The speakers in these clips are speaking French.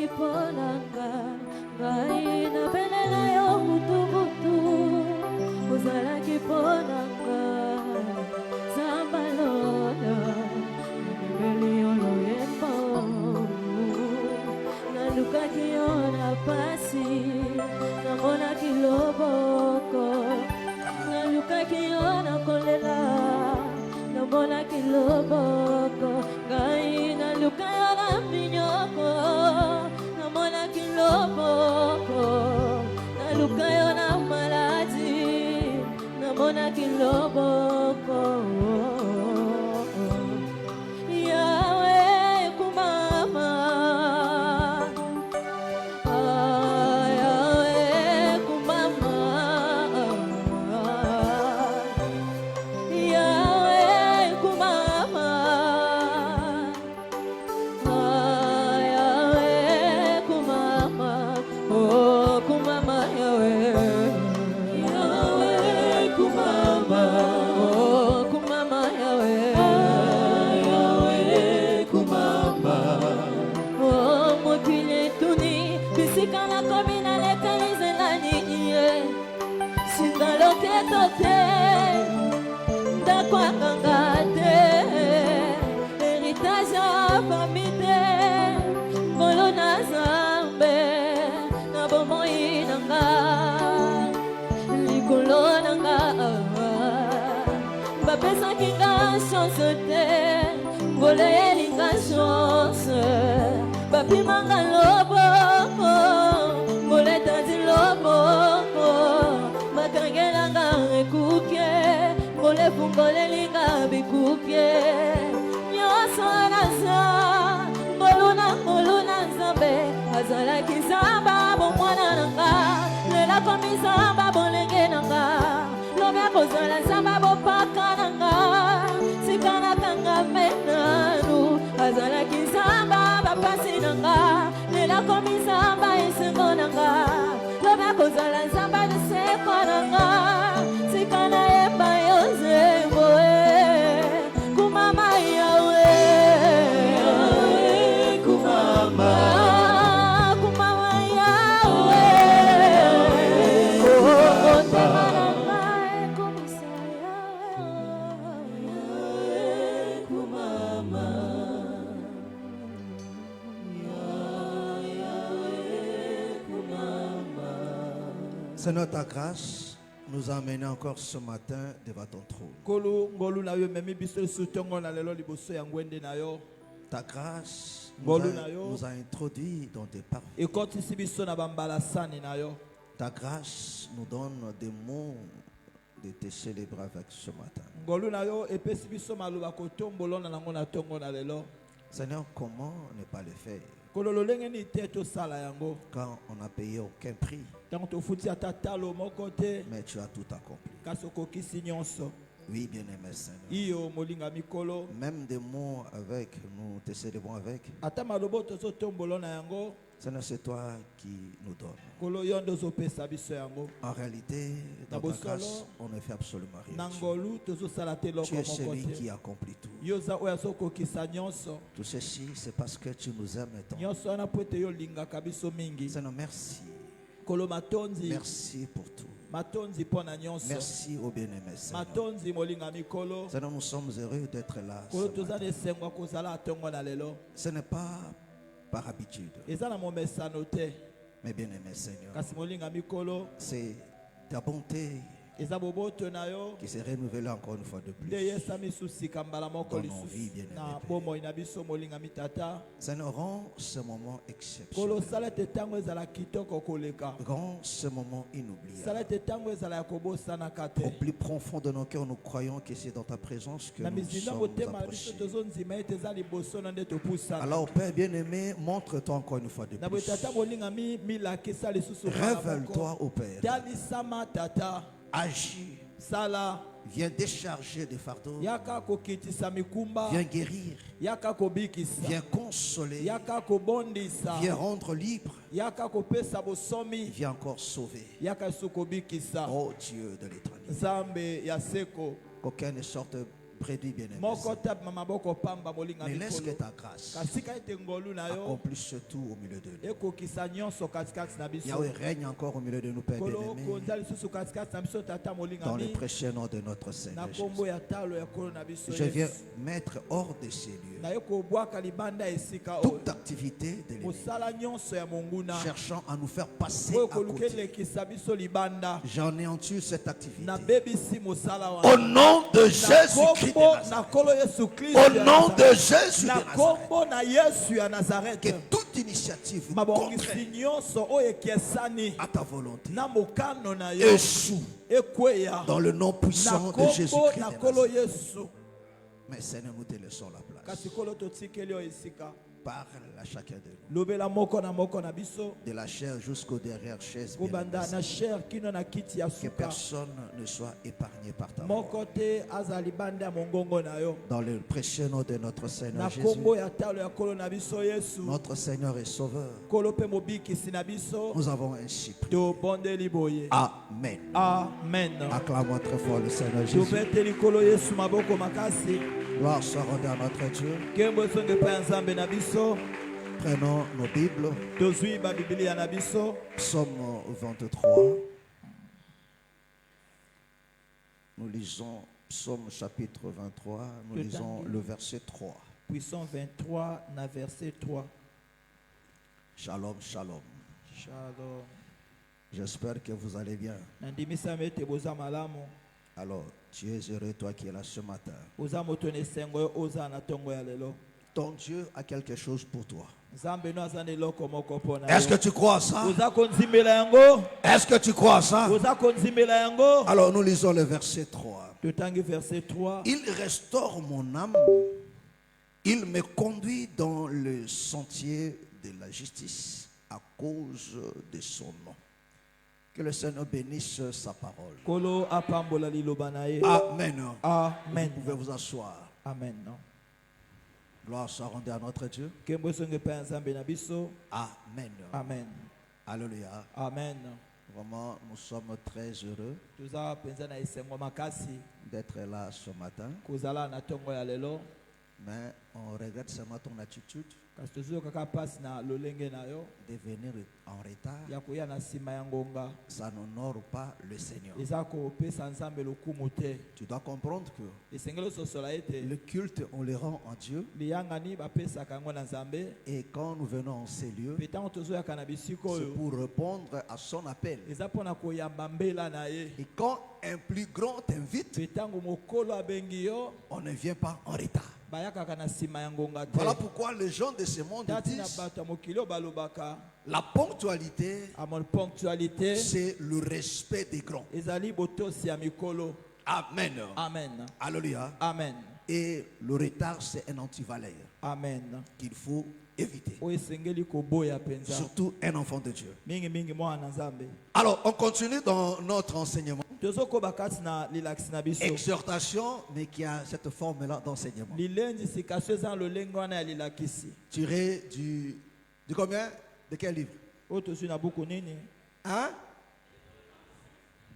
ozalaki ponanga ngai nabelela yo mutu ozalaki ponanga zambalola namemeli yo loyembo nalukaki yo na pasi namonaki loboko nalukaki yo na kolela namonaki loboko ngai naluka yo na minyoko namonaki loboko naluka yo na maladi namonaki loboko héritage ya famille ngolo na zambe na bomoi nanga likolo nanga bapesaki nga chance te ngolo elinga chance bapimanga loboko ngolo etandi loboko bakangelanga ekuke ngolo efungolelinga bikuke nyonso naza ngolu na nzambe azalaki nzamba bomwana nanga lela komi nzamba bolenge nanga lobe kozala nzamba bopaka nanga sika nakanga menanu azalaki nzamba bapasi nanga lela komi nzamba esengo nanga lobe kozala nzamba liseko nanga sika nayeba yo nzembo kumama yawe kumama yawe otemana komisa yawe kumama Seigneur, ta grâce nous a amenés encore ce matin devant ton trône. Ta grâce nous a introduits dans tes paroles. Ta grâce nous donne des mots de te célébrer avec ce matin. Seigneur, comment ne pas le faire quand on n'a payé aucun prix? Mais tu as tout accompli. Oui, bien-aimé Seigneur. Même des mots avec nous te célébrons avec. Seigneur, c'est toi qui nous donnes. En réalité, dans ta grâce, on ne fait absolument rien. Tu es celui qui accomplit tout. Tout ceci, c'est parce que tu nous aimes tant. Seigneur, merci. Merci pour tout. Merci au bien-aimé Seigneur. Seigneur, nous sommes heureux d'être là. Ce n'est pas par habitude. Mais bien-aimé Seigneur, c'est ta bonté qui s'est renouvelée encore une fois de plus dans nos vies, bien-aimés. Seigneur, rends ce moment exceptionnel. Rends ce moment inoubliable. Au plus profond de nos cœurs, nous croyons que c'est dans ta présence que nous sommes approchés. Alors, Père bien-aimé, montre-toi encore une fois de plus. Révèle-toi au Père. Agis. Viens décharger des fardeaux. Viens guérir. Viens consoler. Viens rendre libre. Viens encore sauver. Oh Dieu de l'éternité. Qu'aucun ne sorte prédis, bien-aimé, mais laisse que ta grâce accomplisse tout au milieu de nous. Yahweh règne encore au milieu de nous, Père bien-aimé, dans le précieux nom de notre Seigneur Jésus. Je viens mettre hors de ces lieux toute activité de l'ennemi cherchant à nous faire passer à côté. J'anéantis cette activité au nom de Jésus-Christ de Nazareth. Au nom de Jésus de Nazareth, que toute initiative contraire à ta volonté échoue dans le nom puissant de Jésus-Christ de Nazareth. Mais Seigneur, nous te laissons la place. Parle à chacun de nous, de la chair jusqu'au derrière chaise, que personne ne soit épargné par ta voix. Dans le précieux nom de notre Seigneur Jésus, notre Seigneur et Sauveur, nous avons ainsi prié. Amen. Amen. Acclamons très fort le Seigneur Jésus. Gloire soit rendue à notre Dieu. Prenons nos Bibles. Psaume 23. Nous lisons Psaume chapitre 23. Nous lisons le verset 3. Psaume 23, verset 3. Shalom, shalom. Shalom. J'espère que vous allez bien. Alors, tu es heureux, toi qui es là ce matin. Ton Dieu a quelque chose pour toi. Est-ce que tu crois à ça? Est-ce que tu crois à ça? Alors, nous lisons le verset 3. Il restaure mon âme. Il me conduit dans le sentier de la justice à cause de son nom. Que le Seigneur bénisse sa parole. Amen. Amen. Vous pouvez vous asseoir. Amen. Gloire soit rendue à notre Dieu. Amen. Amen. Alléluia. Amen. Vraiment, nous sommes très heureux d'être là ce matin. Mais on regrette seulement ton attitude de venir en retard. Ça n'honore pas le Seigneur. Tu dois comprendre que le culte, on le rend en Dieu. Et quand nous venons en ces lieux, c'est pour répondre à son appel. Et quand un plus grand t'invite, on ne vient pas en retard. Voilà pourquoi les gens de ce monde disent la ponctualité, c'est le respect des grands. Amen. Amen. Alléluia. Amen. Et le retard, c'est un antivaleur. Amen. Qu'il faut éviter. Surtout un enfant de Dieu. Alors, on continue dans notre enseignement. Exhortation, mais qui a cette forme-là d'enseignement. Tiré du combien? De quel livre? Hein?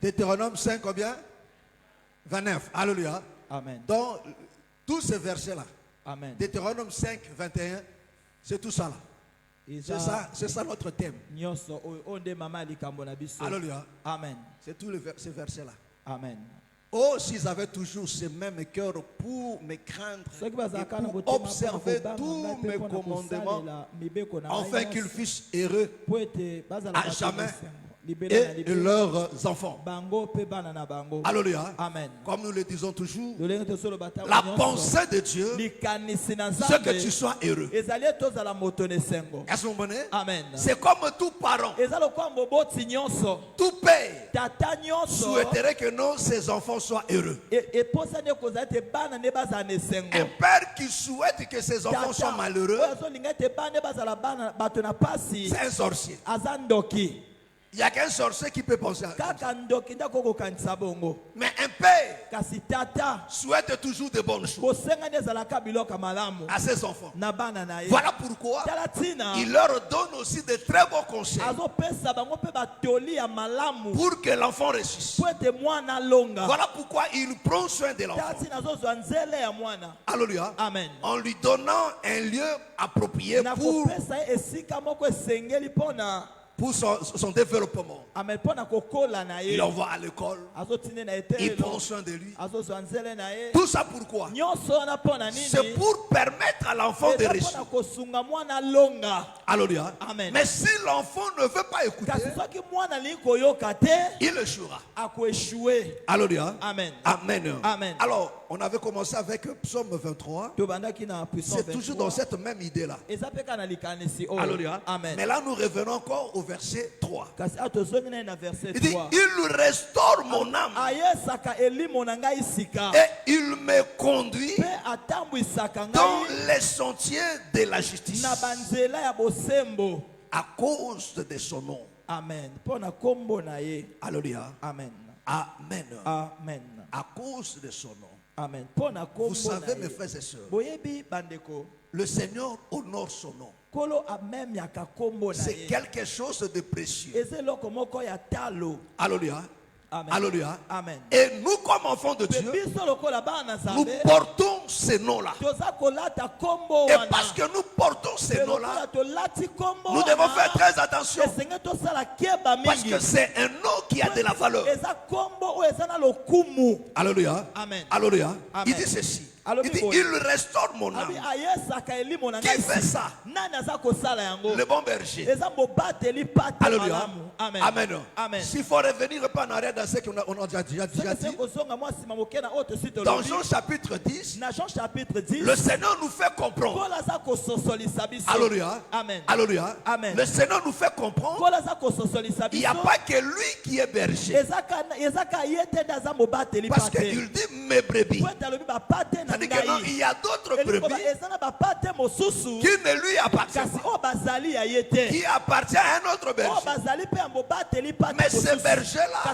Deutéronome 5 combien? 29. Alléluia. Amen. Donc, tous ces versets-là. Amen. Deutéronome 5, 21, c'est tout ça là. C'est ça notre thème. Alléluia. Amen. C'est tous ces versets-là. Amen. Oh, s'ils avaient toujours ce même cœur pour me craindre et pour observer tous mes commandements, afin qu'ils fussent heureux à jamais, et leurs enfants. Alléluia. Amen. Comme nous le disons toujours, la pensée de Dieu, c'est que tu sois heureux. Est-ce que vous comprenez? Amen. C'est comme tout parent, tout père souhaiterait que ses enfants soient heureux. Un père qui souhaite que ses enfants soient malheureux, c'est un sorcier. Il n'y a qu'un sorcier qui peut penser à ça. Mais un père souhaite toujours de bonnes choses à ses enfants. Voilà pourquoi il leur donne aussi de très bons conseils pour que l'enfant réussisse. Voilà pourquoi il prend soin de l'enfant. Alléluia. Amen. En lui donnant un lieu approprié pour son développement. Il l'envoie à l'école. Il prend soin de lui. Tout ça pourquoi? C'est pour permettre à l'enfant de réussir. Alléluia. Amen. Mais si l'enfant ne veut pas écouter, il échouera. Alléluia. Amen. Amen. Amen. Alors, on avait commencé avec Psaume 23. C'est toujours dans cette même idée-là. Alléluia. Amen. Mais là, nous revenons encore au verset 3. Il dit, il restaure mon âme et il me conduit dans les sentiers de la justice à cause de son nom. Amen. Alléluia. Amen. Amen. Amen. À cause de son nom. Amen. Vous savez, mes frères et sœurs, le Seigneur honore son nom. C'est quelque chose de précieux. Alléluia. Amen. Alléluia. Amen. Et nous, comme enfants de Dieu, nous portons ces noms-là. Et parce que nous portons ces noms-là, nous devons faire très attention. Parce que c'est un nom qui a de la valeur. Alléluia. Amen. Alléluia. Amen. Il dit ceci. Il dit, il restaure mon âme. Qui fait ça? Le bon berger. Alléluia. Amen. Amen. Amen. S'il faut revenir pas en arrière dans ce qu'on a déjà dit. Dans Jean chapitre 10, le Seigneur nous fait comprendre. Alléluia. Amen. Alléluia. Amen. Le Seigneur nous fait comprendre. Il n'y a pas que lui qui est berger. Parce qu'il dit mes brebis. C'est-à-dire que non, il y a d'autres brebis qui ne lui appartiennent pas. Qui appartient à un autre berger. Mais ce berger-là,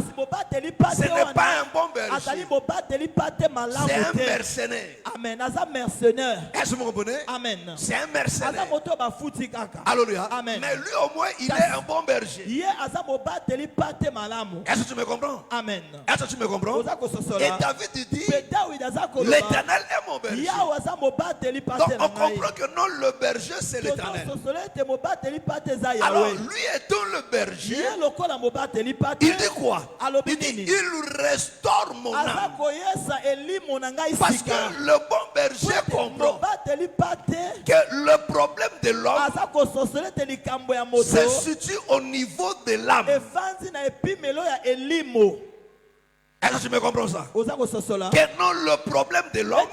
ce n'est pas un bon berger. C'est un mercenaire. Amen. Mercenaire. Est-ce que vous comprenez? Amen. C'est un mercenaire. Alléluia. Amen. Mais lui au moins, il est un bon berger. Est-ce que tu me comprends? Amen. Est-ce que tu me comprends? Et David dit, l'Éternel est mon berger. Donc on comprend que non, le berger c'est l'Éternel. Alors lui étant le berger, il dit quoi? Il dit, il restaure mon âme. Parce que le bon berger comprend que le problème de l'homme se situe au niveau de l'âme. Est-ce que tu me comprends ça? Que non, le problème de l'homme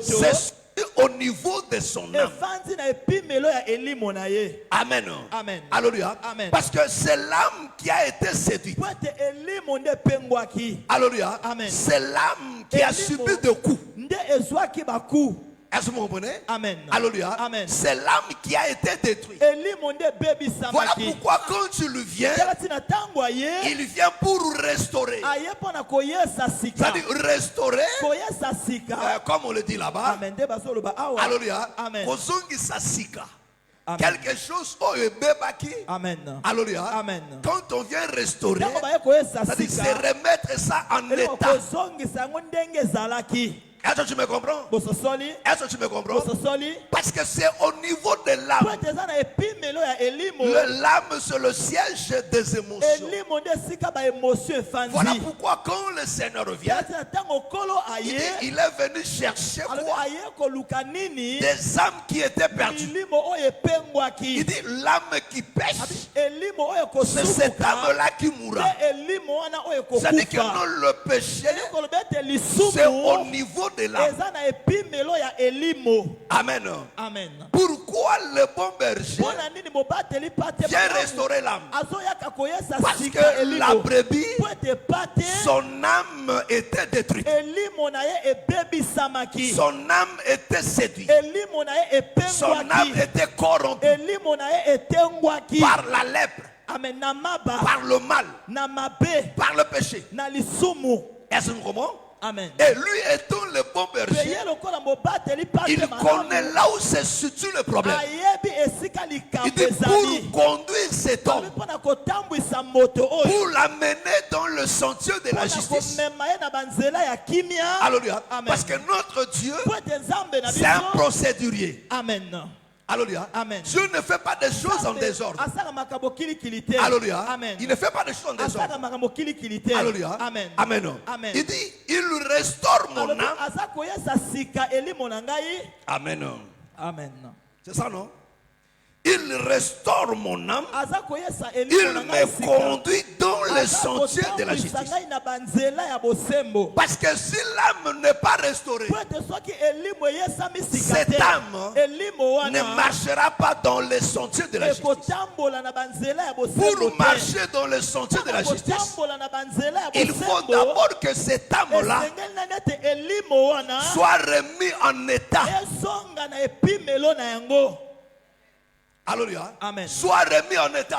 se situe au niveau de son âme. Amen. Amen. Alléluia. Amen. Parce que c'est l'âme qui a été séduite. Alléluia. Amen. C'est l'âme qui a subi des coups. Est-ce que vous comprenez? Amen. Alléluia. Amen. C'est l'âme qui a été détruite. Voilà pourquoi quand tu lui viens, il vient pour restaurer. C'est-à-dire restaurer, comme on le dit là-bas. Alléluia. Amen. Quelque chose au bébaki. Amen. Alléluia. Amen. Quand on vient restaurer, c'est-à-dire c'est remettre ça en état. Est-ce que tu me comprends? Est-ce que tu me comprends? Parce que c'est au niveau de l'âme. L'âme, c'est le siège des émotions. Voilà pourquoi quand le Seigneur vient, il est venu chercher quoi? Des âmes qui étaient perdues. Il dit l'âme qui pêche, c'est cette âme-là qui mourra. C'est-à-dire que non, le péché, c'est au niveau de l'âme. Amen. Amen. Pourquoi le bon berger vient restaurer l'âme? Parce que la brebis, son âme était détruite. Son âme était séduite. Son âme était corrompue par la lèpre. Amen. par le mal, par le péché. Est-ce que nous comprenons? Amen. Et lui étant le bon berger, il connaît là où se situe le problème. Il dit pour conduire cet homme, pour l'amener dans le sentier de la justice. Alléluia. Parce que notre Dieu, c'est un procédurier. Amen. Alléluia. Amen. Dieu ne fait pas des choses en désordre. Alléluia. Amen. Il ne fait pas des choses en désordre. Alléluia. Amen. Amen. Amen. Il dit, il restaure mon âme. Amen. Amen. C'est ça, non? Il restaure mon âme. Il me conduit dans les sentiers de la justice. Parce que si l'âme n'est pas restaurée, cette âme ne marchera pas dans les sentiers de la justice. Pour marcher dans les sentiers de la justice, il faut d'abord que cette âme-là soit remise en état. Alléluia. Amen. Soit remis en état.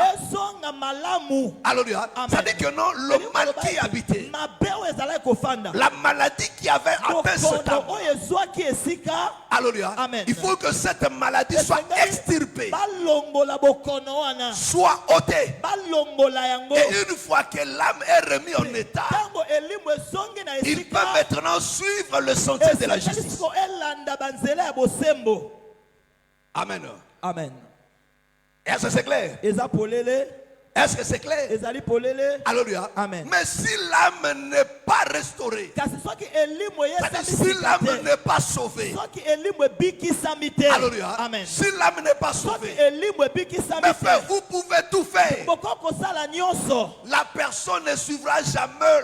Alléluia. Ça dit que non, le mal qui habitait, la maladie qui avait atteint cette âme. Alléluia. Amen. Il faut que cette maladie soit extirpée, soit ôtée. Et une fois que l'âme est remise en état, il peut maintenant suivre le sentier de la justice. Amen. Amen. Est-ce que c'est clair? Est-ce que c'est clair? Alléluia. Amen. Mais si l'âme n'est pas restaurée, si l'âme n'est pas sauvée, alléluia. Amen. Si l'âme n'est pas sauvée, mais vous pouvez tout faire. La personne ne suivra jamais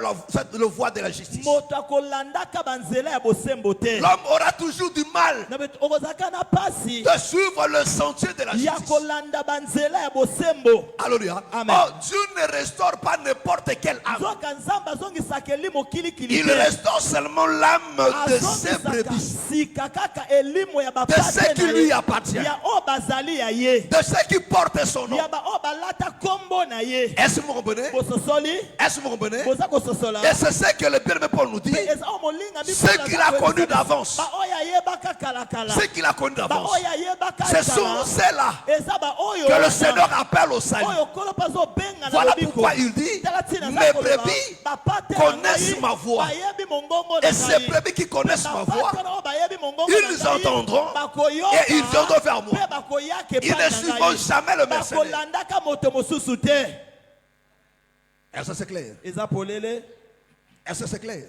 le voie de la justice. L'homme aura toujours du mal de suivre le sentier de la justice. Alléluia. Oh, Dieu ne restaure pas n'importe quelle âme. Il restaure seulement l'âme de ses brebis, de ceux qui lui appartiennent, de ceux qui portent son nom. Est-ce que vous comprenez? Est-ce que vous comprenez? Et c'est ce que le bien-aimé Paul nous dit. Ce qu'il a connu d'avance, ce qu'il a connu d'avance, ce sont ceux-là que le Seigneur appelle au salut. Voilà pourquoi il dit, mes brebis connaissent ma voix. Et ces brebis qui connaissent ma voix, ils entendront et ils viendront vers moi. Ils ne suivront jamais le mercenaire. Est-ce que c'est clair? Est-ce que c'est clair?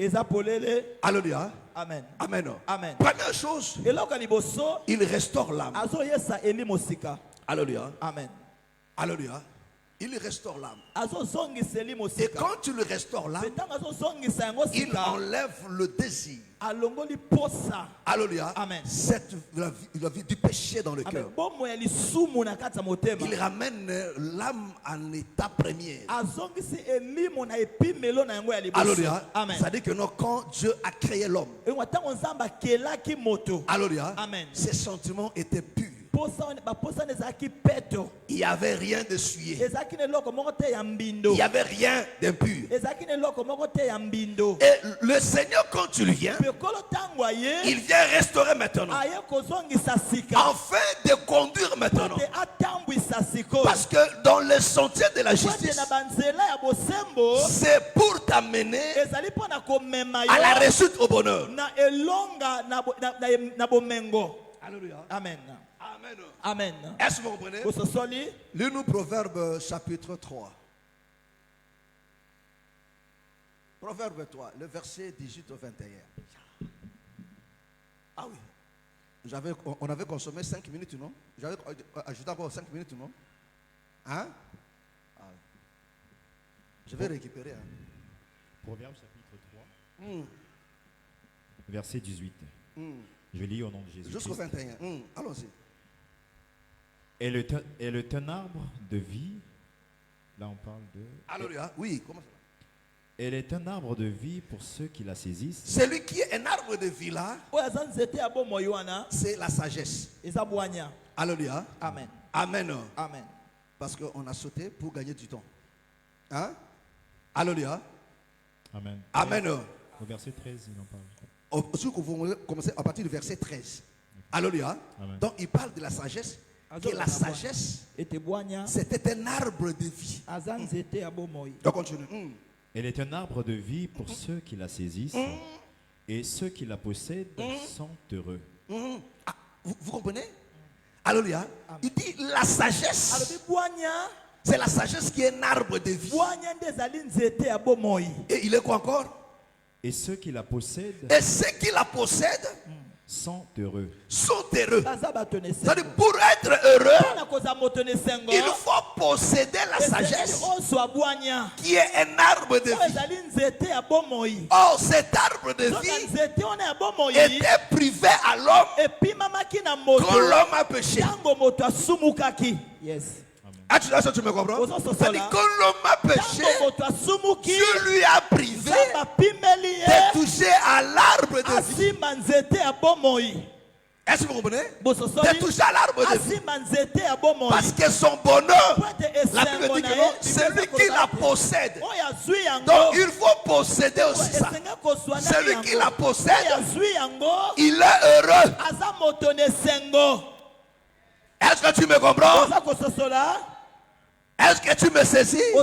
Alléluia. Amen. Amen. Amen. Première chose, il restaure l'âme. Alléluia. Amen. Alléluia. Il restaure l'âme. Et quand tu le restaures l'âme, il enlève le désir. Alléluia. Amen. La vie du péché dans le cœur. Il ramène l'âme en état premier. Alléluia. C'est-à-dire que non, quand Dieu a créé l'homme, alléluia, ses sentiments étaient purs. Il n'y avait rien de souillé. Il n'y avait rien d'impur. Et le Seigneur, quand tu lui viens, il vient restaurer maintenant, afin de conduire maintenant. Parce que dans le sentier de la justice, c'est pour t'amener à la réussite au bonheur. Alléluia. Amen. Amen. Amen. Est-ce que vous comprenez? Lis-nous Proverbe chapitre 3. Proverbe 3, le verset 18 au 21. Ah oui. On avait consommé 5 minutes, non? J'avais ajouté encore 5 minutes, non? Hein? Ah. Je vais récupérer. Hein. Proverbe chapitre 3, verset 18. Je lis au nom de Jésus. Jusqu'au 21. Allons-y. est un arbre de vie. Là, on parle de... Alléluia. Oui, comment ça? Elle est un arbre de vie pour ceux qui la saisissent. Celui qui est un arbre de vie là, c'est la sagesse. Alléluia. Amen. Amen. Amen. parce qu'on a sauté pour gagner du temps. Hein? Alléluia. Amen. Amen. Au verset 13, il en parle. Vous commencez à partir du verset 13. Alléluia. Amen. Donc il parle de la sagesse. Et la sagesse, c'était un arbre de vie. Donc continue. Elle est un arbre de vie pour ceux qui la saisissent, et ceux qui la possèdent sont heureux. Ah, vous comprenez? Alléluia. Il dit la sagesse. C'est la sagesse qui est un arbre de vie. Et il est quoi encore? Et ceux qui la possèdent Et ceux qui la possèdent sont heureux. sont heureux. C'est-à-dire, pour être heureux, il faut posséder la sagesse qui est un arbre de vie. Or, cet arbre de vie était privé à l'homme quand l'homme a péché. Yes. Ah, tu me comprends? C'est-à-dire, quand l'homme a péché, Dieu lui a privé de toucher à l'arbre de vie. Est-ce que vous comprenez? De toucher à l'arbre de vie. Parce que son bonheur, la Bible dit que non, c'est lui qui la possède. Donc il faut posséder aussi ça. Celui qui la possède, il est heureux. Est-ce que tu me comprends? Est-ce que tu me saisis?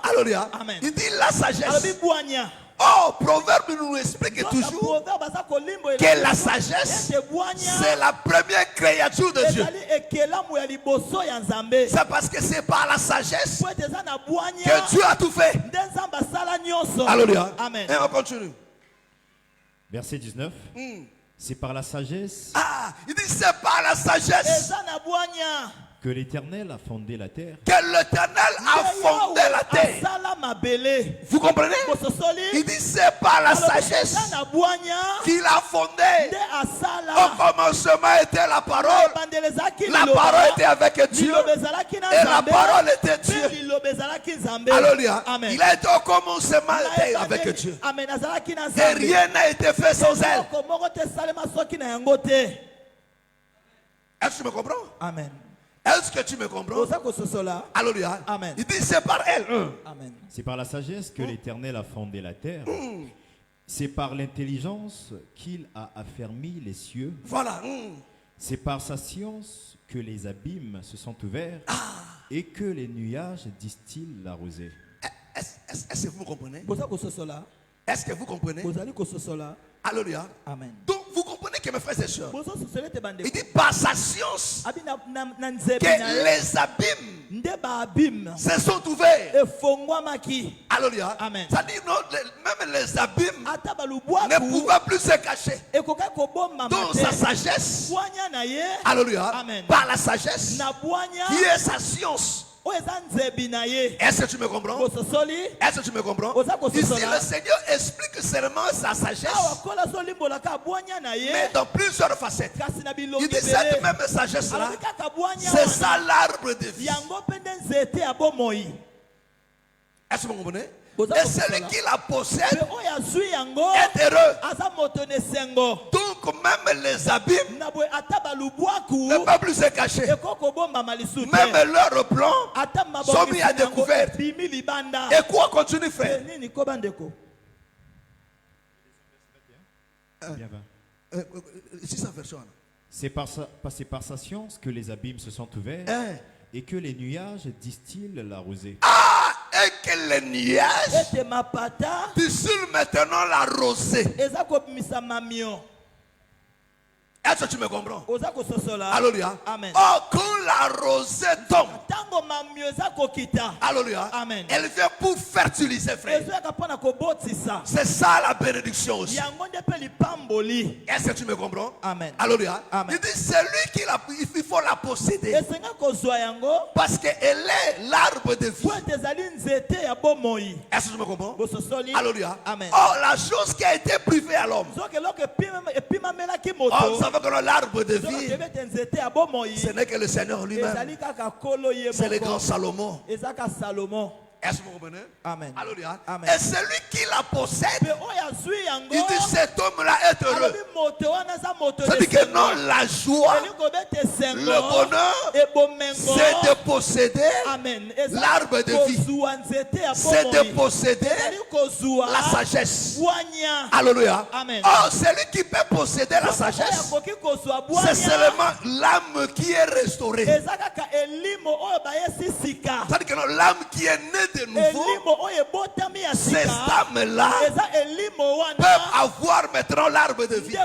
Alléluia. Il dit la sagesse. Oh, Proverbe nous explique toujours que la sagesse, c'est la première créature de Dieu. C'est parce que c'est par la sagesse que Dieu a tout fait. Alléluia. Amen. Et on continue. Verset 19. C'est par la sagesse Il dit c'est par la sagesse que l'Éternel a fondé la terre. Que l'Éternel a fondé la terre. Vous comprenez? Il dit c'est par la sagesse qu'il a fondé. Au commencement était la parole. La parole était avec Dieu. Et la parole était Dieu. Alléluia. Il a été au commencement était avec Dieu. Et rien n'a été fait sans elle. Est-ce que tu me comprends? Amen. Est-ce que tu me comprends? Alléluia. Amen. Il dit c'est par elle. Amen. C'est par la sagesse que l'Éternel a fondé la terre. C'est par l'intelligence qu'il a affermi les cieux. Voilà. C'est par sa science que les abîmes se sont ouverts et que les nuages distillent la rosée. Est-ce que vous comprenez? Est-ce que vous comprenez? Alléluia. Amen. Donc vous comprenez que mes frères et sœurs, il dit par sa science que les abîmes se sont ouverts. Alléluia. Amen. C'est-à-dire même les abîmes ne pouvaient plus se cacher. Donc sa sagesse, alléluia, Amen. par la sagesse qui est sa science. Est-ce que tu me comprends? Est-ce que tu me comprends? Ici le Seigneur explique seulement sa sagesse, mais dans plusieurs facettes. Il dit cette même sagesse là, c'est ça l'arbre de vie. Est-ce que vous comprenez? Et celui qui la possède est heureux. Donc même les abîmes ne peuvent plus se cacher. Même leurs plans sont mis à découvert. Et quoi continue frère? C'est sa version. C'est par sa science que les abîmes se sont ouverts et que les nuages distillent la rosée. Et que les nuages distillent maintenant la rosée. Est-ce que tu me comprends? Alléluia. Amen. Oh, quand la rosée tombe, alléluia, Amen. elle vient pour fertiliser, frère. C'est ça la bénédiction aussi. Est-ce que tu me comprends? Amen. Alléluia. Amen. Il dit c'est lui qui il faut la posséder. Parce qu'elle est l'arbre de vie. Est-ce que tu me comprends? Alléluia. Amen. Oh, la chose qui a été privée à l'homme. Oh, vous savez que l'arbre de vie, ce n'est que le Seigneur lui-même. C'est le grand Salomon. Est-ce que vous comprenez? Amen. Alléluia. Amen. Et celui qui la possède, il dit cet homme-là est heureux. C'est-à-dire que non, la joie, le bonheur, c'est de posséder l'arbre de vie. C'est de posséder la sagesse. Alléluia. Oh, celui qui peut posséder la sagesse, c'est seulement l'âme qui est restaurée. C'est-à-dire que non, l'âme qui est née de nouveau, ces âmes-là peuvent avoir maintenant l'arbre de vie.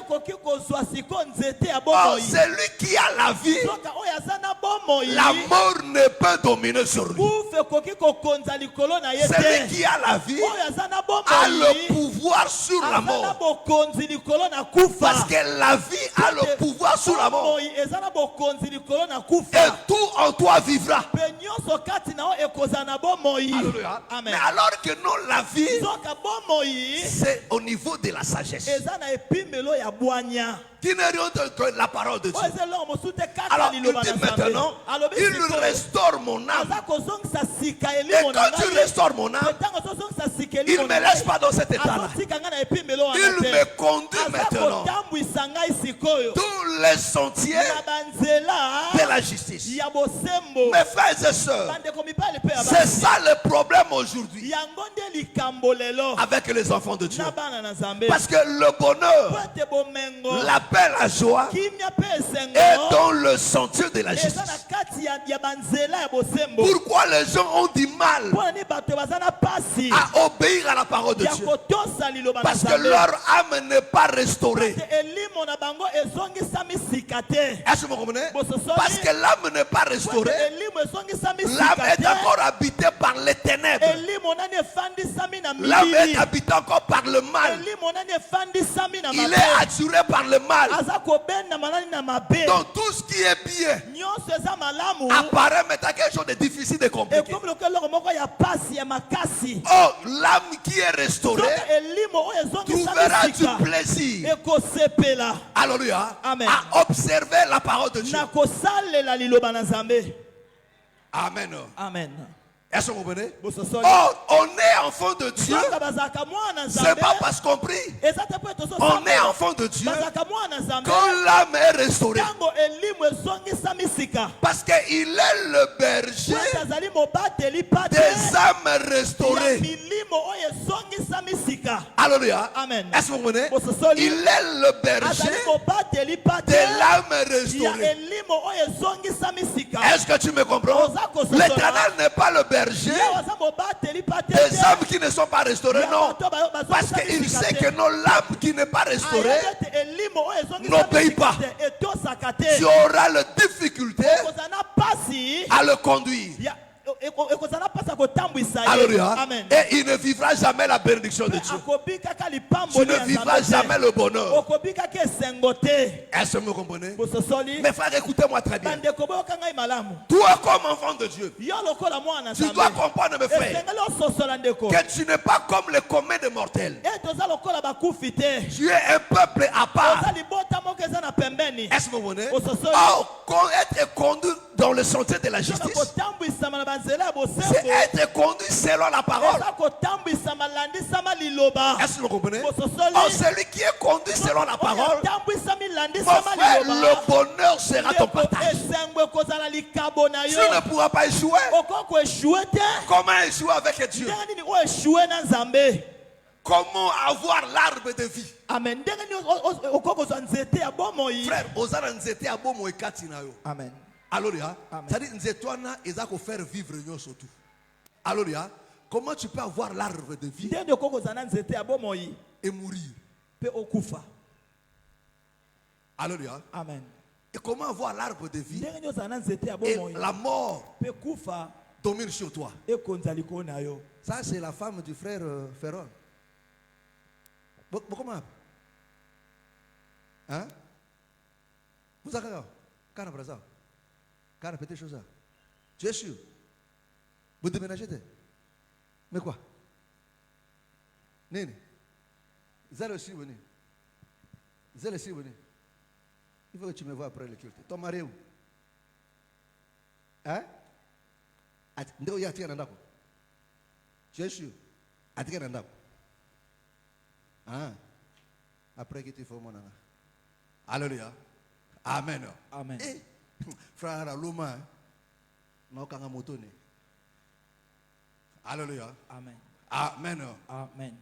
Oh, celui qui a la vie, la mort ne peut dominer sur lui. Celui qui a la vie a le pouvoir sur la mort. Parce que la vie a le pouvoir sur la mort. Et tout en toi vivra. Alléluia. Mais alors que non, la vie, c'est au niveau de la sagesse. Qui n'est rien que la parole de Dieu. Alors il dit maintenant, il restaure mon âme. Et quand tu restaures mon âme, il ne me laisse pas dans cet état-là. Il me conduit maintenant tous les sentiers de la justice. Mes frères et sœurs, c'est ça le problème aujourd'hui avec les enfants de Dieu. Parce que le bonheur, la paix, la joie est dans le sentier de la justice. Pourquoi les gens ont du mal à obéir à la parole de Dieu? Parce que leur âme n'est pas restaurée. Est-ce que vous comprenez? Parce que l'âme n'est pas restaurée, l'âme est encore habitée par les ténèbres. L'âme est habitée encore par le mal. Il est attiré par le mal. Donc tout ce qui est bien apparaît maintenant quelque chose de difficile de compliqué. Oh, l'âme qui est restaurée trouvera du plaisir. Alléluia. À observer la parole de Dieu. Amen. Amen. Est-ce que vous comprenez? Oh, on est enfant de Dieu. C'est pas parce qu'on prie. On est enfant de Dieu quand l'âme est restaurée. Parce qu'il est le berger des âmes restaurées. Alléluia. Est-ce que vous comprenez? Il est le berger de l'âme restaurée. Est-ce que tu me comprends? L'Éternel n'est pas le berger des âmes qui ne sont pas restaurées, non. Parce qu'il sait que non, l'âme qui n'est pas restaurée n'obéit pas. Tu auras la difficulté à le conduire. Alléluia. Et il ne vivra jamais la bénédiction de Dieu. Tu ne vivras jamais le bonheur. Est-ce que vous comprenez? Mes frères, écoutez-moi très bien. Toi, comme enfant de Dieu, tu dois comprendre, mes frères, que tu n'es pas comme les communs des mortels. Tu es un peuple à part. Est-ce que vous comprenez? Oh, être conduit dans le sentier de la justice, c'est être conduit selon la parole. Est-ce que vous comprenez? Oh, celui qui est conduit selon la parole, mon frère, le bonheur sera ton partage. Tu ne pourras pas échouer. Comment échouer avec Dieu? Comment avoir l'arbre de vie? Amen. Frère, osana nzete abomo ekati na yo. Amen. Alléluia. C'est-à-dire nzetwana ezako faire vivre yo surtout. Alléluia. Comment tu peux avoir l'arbre de vie et mourir? Alléluia. Amen. Et comment avoir l'arbre de vie et la mort domine sur toi? Ça, c'est la femme du frère Ferron. Comment? Hein? Vous avez quand ça? Quand répéter chose ça? Tu es sûr? Vous déménagez? Mais quoi? Nini? Zéro aussi venu. Zéro aussi venu. Il faut que tu me vois après le culte. Ton mari où? Hein? Ndeo ya tia nandako. Tu es sûr? Hein? Après que tu fais mon anga. Alléluia. Amen. Amen. Eh, frère Luma, non kanga motone. Alléluia. Amen. Amen. Amen.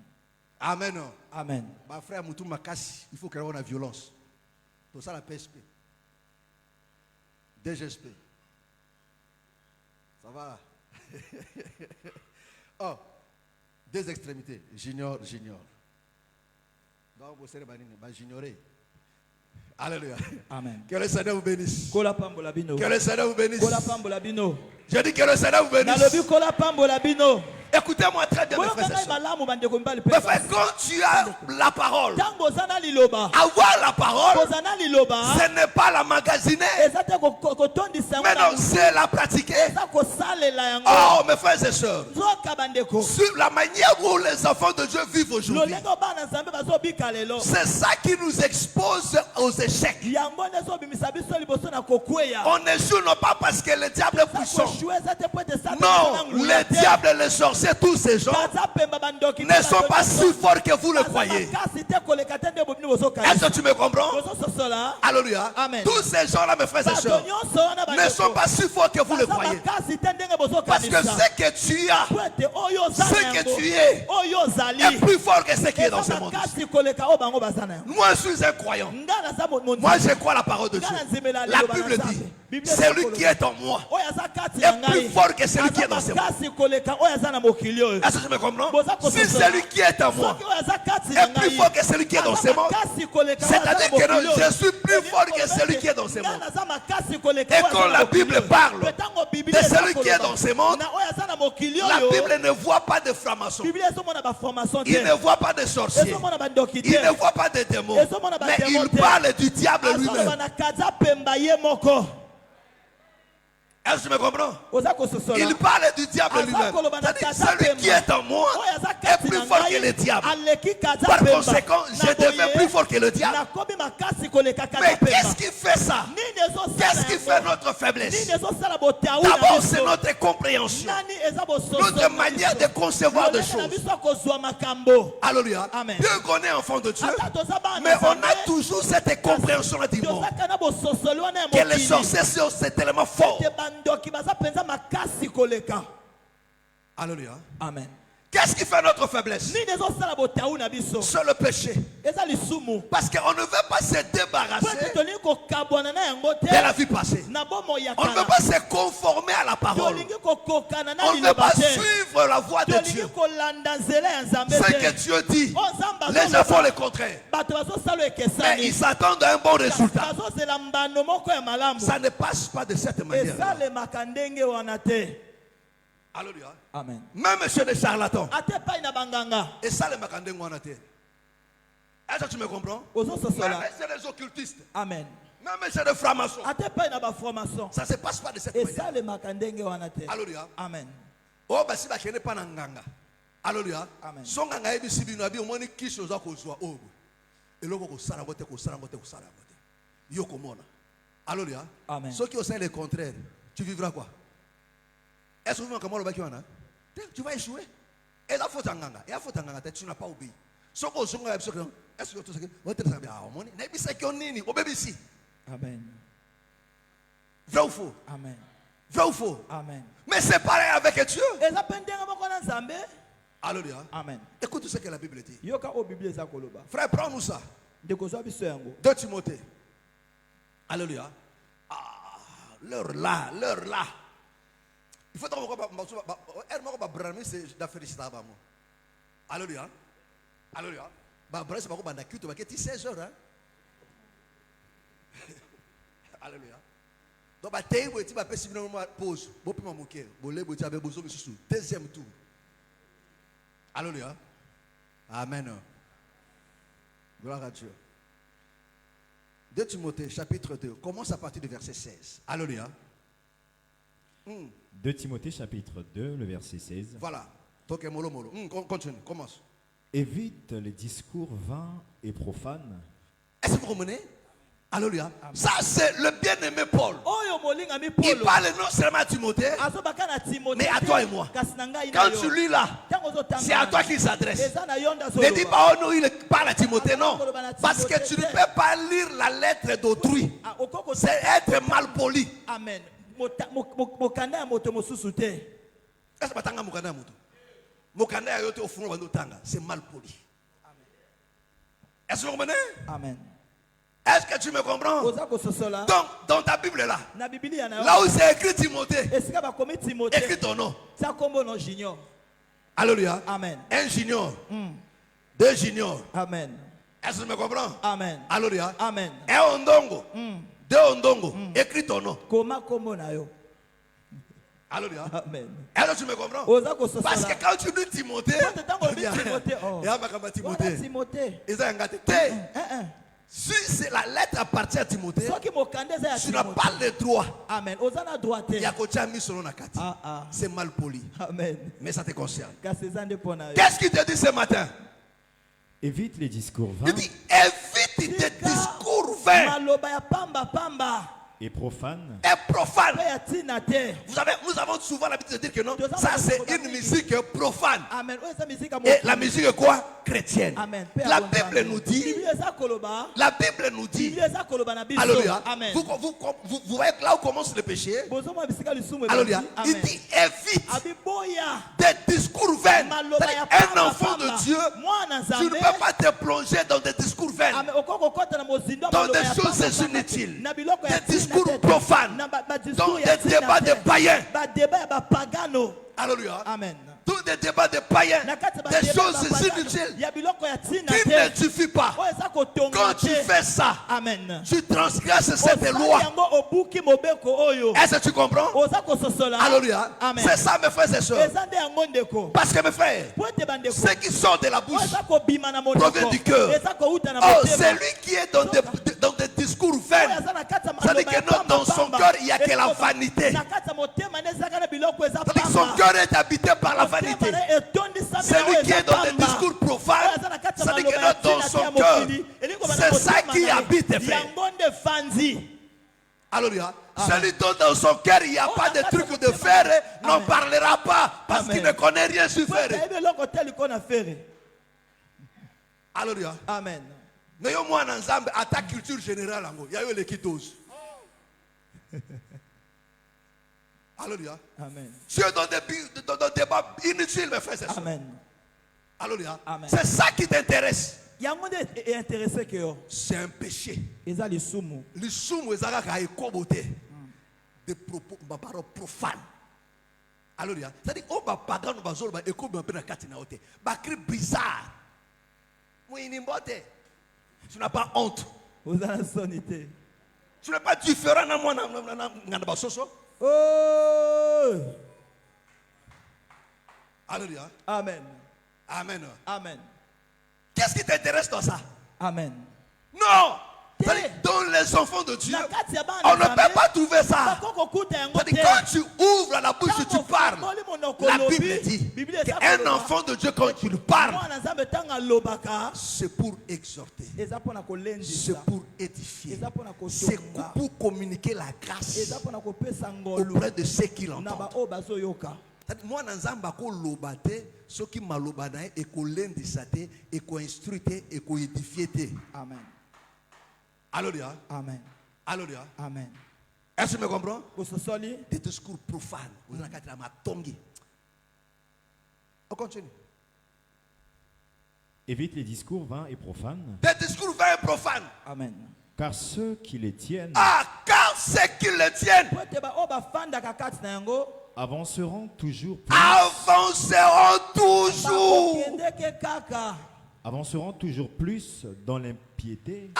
Amen. Amen. Ma frère Moutou Makassi, il faut qu'il y ait la violence. Tout ça la PSP. DGSP. Ça va? Oh, deux extrémités. J'ignore. Donc, vous serez j'ignorer. Alléluia. Amen. Que le Seigneur vous bénisse. Kola pambola bino. Que le Seigneur vous bénisse. Kola pambola bino. Je dis que le Seigneur vous bénisse. Nalobi kola pambola bino. Écoutez-moi très bien, mes frères et sœurs. Mes frères, quand tu as la parole, avoir la parole, ce n'est pas la magasiner, mais non, c'est la pratiquer. Oh, mes frères et sœurs, sur la manière où les enfants de Dieu vivent aujourd'hui, c'est ça qui nous expose aux échecs. On échoue non pas parce que le diable est puissant. Non, le diable et les sorciers, tous ces gens ne sont pas si forts que vous le croyez. Est-ce que tu me comprends? Alléluia. Tous ces gens-là, mes frères et sœurs, ne sont pas si forts que vous le croyez. Parce que ce que tu as, ce que tu es, est plus fort que ce qui est dans ce monde. Moi, je suis un croyant. Moi, je crois la parole de Dieu. La Bible dit, celui qui est en moi est plus fort que celui qui est dans ce monde. Est-ce que tu me comprends? Si celui qui est en moi est plus fort que celui qui est dans ce monde, c'est-à-dire que non, je suis plus fort que celui qui est dans ce monde. Et quand la Bible parle de celui qui est dans ce monde, la Bible ne voit pas de francs-maçons. Il ne voit pas de sorciers. Il ne voit pas de démons. Mais il parle du diable lui-même. Est-ce que tu me comprends? Il parle du diable lui-même. C'est-à-dire celui qui est en moi est plus fort que le diable. Par conséquent, je deviens plus fort que le diable. Mais qu'est-ce qui fait ça? Qu'est-ce qui fait notre faiblesse? D'abord, c'est notre compréhension, notre manière de concevoir des choses. Alléluia. Dieu connaît enfant de Dieu, mais on a toujours cette compréhension-là du monde. Que les sorciers c'est tellement fort. Alléluia. Amen. Qu'est-ce qui fait notre faiblesse? C'est le péché. Parce qu'on ne veut pas se débarrasser de la vie passée. On ne veut pas se conformer à la parole. On ne veut pas suivre la voie de Dieu. Ce que Dieu dit, les gens font le contraire. Mais ils s'attendent à un bon résultat. Ça ne passe pas de cette manière. Alléluia. Amen. Même chez les charlatans. Et ça, les makandengwana. Est-ce que tu me comprends? Même chez les occultistes. Amen. Même chez les francs-maçons. Ça ne se passe pas de cette manière. Alléluia. Amen. Oh, bah si bah kene pas nanganga. Alléluia. Amen. Son nganga ebi sibino abi omoni kisho za kozwa ogo. Eloko ko sala bote. Yo komona. Alléluia. Amen. Ceux qui osent le contraire, tu vivras quoi? Est-ce que vous m'entendez? Tu vas échouer. Et la faute en ganga. Et la faute en ganga, tu n'as pas obéi. Est-ce que tu sais que Amen. Vrai ou faux? Amen. Vrai ou faux? Amen. Mais c'est pareil avec Dieu. Alléluia. Amen. Écoute ce que la Bible dit. Bible. Frère, prends-nous ça. 2 Timothée. Alléluia. L'heure là. Il faut Alléluia. Alléluia. Alléluia. Donc, pause. Deuxième tour. Alléluia. Amen. Gloire à Dieu. 2 Timothée chapitre 2. Commence à partir du verset 16. Alléluia. 2 Timothée chapitre 2, le verset 16. Voilà. Continue, commence. Évite les discours vains et profanes. Est-ce que vous comprenez? Alléluia. Ça, c'est le bien-aimé Paul. Il parle non seulement à Timothée, mais à toi et moi. Quand tu lis là, c'est à toi qu'il s'adresse. Ne dis pas, oh non, il parle à Timothée, non. Parce que tu ne peux pas lire la lettre d'autrui. C'est être mal poli. Amen. C'est mal poli. Est-ce que vous comprenez? Amen. Est-ce que tu me comprends? Donc, dans ta Bible là, là où c'est écrit Timothée, écris ton nom. Alléluia. Amen. Un junior. Deux juniors. Amen. Est-ce que tu me comprends? Amen. Alléluia. Amen. Un ondongo. Deux ondongo. Écris ton nom. Alléluia. Amen. Est-ce que tu me comprends? Parce que quand tu dis Timothée, si c'est la lettre appartient à Timothée, tu n'as pas le droit. Amen. C'est mal poli. Amen. Mais ça te concerne. Qu'est-ce Qu'est-ce qu'il te dit ce matin? Évite les discours vains. Il dit évite des discours vains Et profanes. et profanes. Nous avons souvent l'habitude de dire que non, ça c'est une musique profane. Et la musique quoi? Chrétienne. Amen. La Bible nous dit, alléluia, vous voyez là où commence le péché. Alléluia. Il dit évite des discours vains. Un enfant de Dieu, tu ne peux pas te plonger dans des discours vains, dans des choses inutiles, des discours profanes, dans des débats de païens. Alléluia. Amen. Tous des débats de païens, des choses inutiles qui ne suffit pas. Quand tu fais ça, Amen. tu transgresses cette loi. Est-ce que tu comprends? Alléluia. C'est ça, mes frères et sœurs. Parce que mes frères, ceux qui sortent de la bouche proviennent du cœur. Oh, celui qui est dans des discours vains, ça dit que non, dans son cœur, il n'y a que la vanité. Son cœur est habité par la vanité. Celui qui est dans des discours profanes, ça dit que non, dans son cœur, c'est ça qui habite, frère. Alléluia. Celui dont dans son cœur il n'y a pas de truc de faire, n'en parlera pas parce qu'il ne connaît rien sur faire. Alléluia. Amen. Mais moi, ensemble, à ta culture générale, il y a eu les quitos. Alléluia. Amen. Tu es dans des débats inutiles, mes frères et sœurs. Amen. Alléluia. Amen. C'est ça qui t'intéresse. C'est un péché. Les sumu, des propos, des paroles profanes. Alléluia. C'est-à-dire, oh, bah, pagano, bah, zolo, bah, écoute, bah, pena katina ote. Bah, cri bizarre. Tu n'as pas honte. Tu n'es pas différent dans moi, dans soso. Oh. Alléluia. Amen. Amen. Amen. Qu'est-ce qui t'intéresse dans ça? Amen. Non. Dans les enfants de Dieu, on ne peut pas trouver ça. Quand tu ouvres la bouche, tu parles. La Bible dit qu'un enfant de Dieu, quand tu parles, c'est pour exhorter, c'est pour édifier, c'est pour communiquer la grâce auprès de ceux qui l'entendent. Moi, Nanzamba ko lobate, ceux qui malobana et ko lendisate et ko instruite et ko édifiete. Amen. Alléluia. Amen. Alléluia. Amen. Est-ce que tu me comprends? Des discours profanes. Vous avez la matongi. On continue. Évite les discours vains et profanes. Des discours vains et profanes. Amen. Car ceux qui les tiennent. Ah, car ceux qui les tiennent avanceront toujours plus. Avanceront toujours plus dans l'impiété.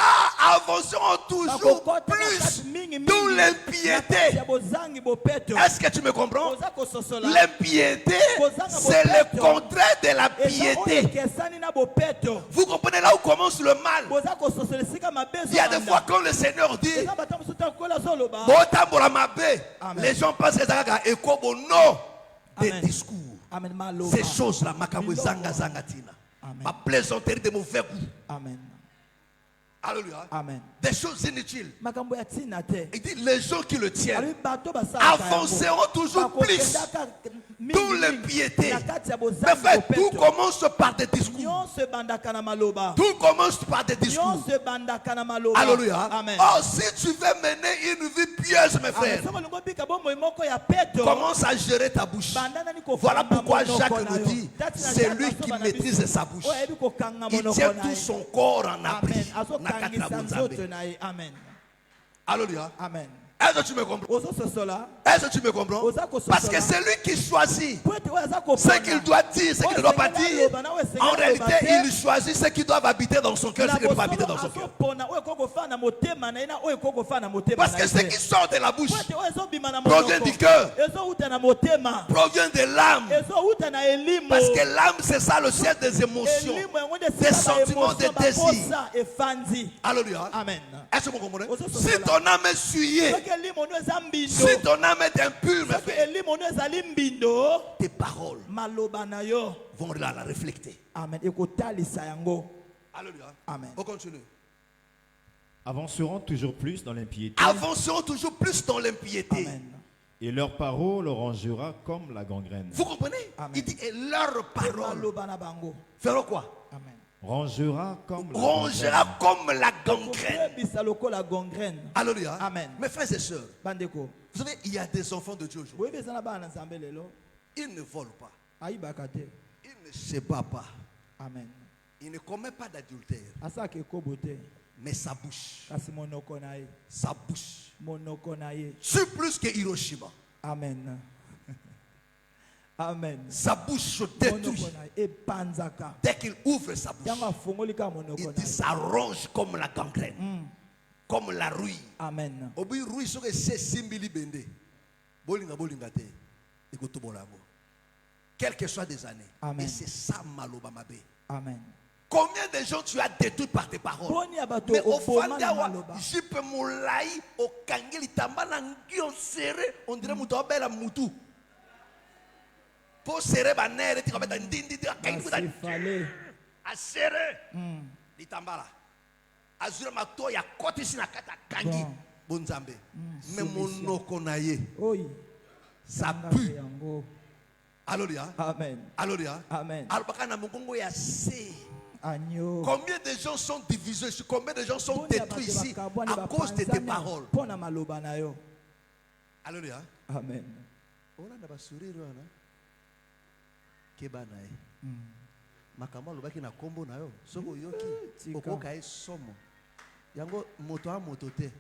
Avanceront toujours plus dans l'impiété. Est-ce que tu me comprends? L'impiété, c'est le contraire de la piété. Vous comprenez là où commence le mal? Il y a des fois quand le Seigneur dit les gens pensent que c'est non des discours. Ces choses-là, ma plaisanterie de mauvais goût. Amen. Alléluia. Amen. Des choses inutiles. Makambo ya tina te. Il dit les gens qui le tiennent Ali bato basala ka yango. avanceront toujours plus Bakokendaka mingi dans mingi l'impiété. na kati ya Mais bozangi frère, bopeto. tout commence par des discours. Nyonso ebandaka na maloba. Tout commence par des discours. Nyonso ebandaka na maloba. Alléluia. Amen. Oh, si tu veux mener une vie pieuse, mes frères, Soko lingo bika bomoi moko ya peto. commence à gérer ta bouche. Bandana ni ko Voilà fanga pourquoi monoko Jacques na nous yo. dit, Tati na c'est Jacques lui aso qui bana maîtrise biso. sa bouche. Oyo ebi ko kanga Il monoko tient na tout ye. son corps en abri. Amen. Aso Na kati na kangisa Bonzambe. nzoto na ye. Amen. Alléluia. Amen. Est-ce que tu me comprends? Ozo sosola. Est-ce que tu me comprends? Parce que c'est lui qui choisit ce qu'il doit dire, ce qu'il ne doit pas dire. En réalité, il choisit ceux qui doivent habiter dans son cœur, ceux qui ne doivent pas habiter dans son cœur. Parce que ce qui sort de la bouche provient du cœur, provient de l'âme. Parce que l'âme, c'est ça le siège des émotions, des sentiments, des désirs. Alléluia. Amen. Est-ce que vous comprenez? Si ton âme est souillée, si ton âme est impure, mes frères, tes paroles vont la refléter. Amen. Alléluia. Amen. On continue. Avanceront toujours plus dans l'impiété. Avanceront toujours plus dans l'impiété. Amen. Et leur parole rongera comme la gangrène. Vous comprenez? Amen. Il dit, et leurs paroles feront quoi? Amen. Rongera comme la Rongera comme la gangrène. gangrène. Alléluia. Amen. Mes frères et sœurs, Bandeko. vous savez, il y a des enfants de Dieu aujourd'hui. Ils ne volent pas. Ils ne se battent pas. Amen. Ils ne commettent pas d'adultère. Mais sa bouche, c'est plus que Hiroshima. Amen. Amen. Sa bouche se détruit. Dès qu'il ouvre sa bouche, il dit ça ronge comme la gangrène, comme la rouille. Amen. Obi rouille sur ces simbili bende. Bolinga bolinga te. Écoute bolabo. Quelles que soient des années. Amen. Et c'est ça maloba mabe. Amen. Combien de gens tu as détruit par tes paroles? Mais au Fandawa, jipe moulai, au kangeli tambana ngion serré, on dirait moutobela moutou. Pour serrer ma nez, tu vas mettre un dindi, à serrer. Litambala. Azure ma toya, côté ici na kata kangi. Bonzambe. Mais mon okonaye. Ça pue. Alléluia. Amen. Alléluia. Amen. Albakana mongongo ya se. Agneau. Combien de gens sont divisés ici? Combien de gens sont détruits ici à cause de tes paroles? Alléluia. Amen. On a d'abord sourire. Kebana. Makamba lobaki na kombo na yo. Soko yoki. Okoka e somo. Yango moto a moto te.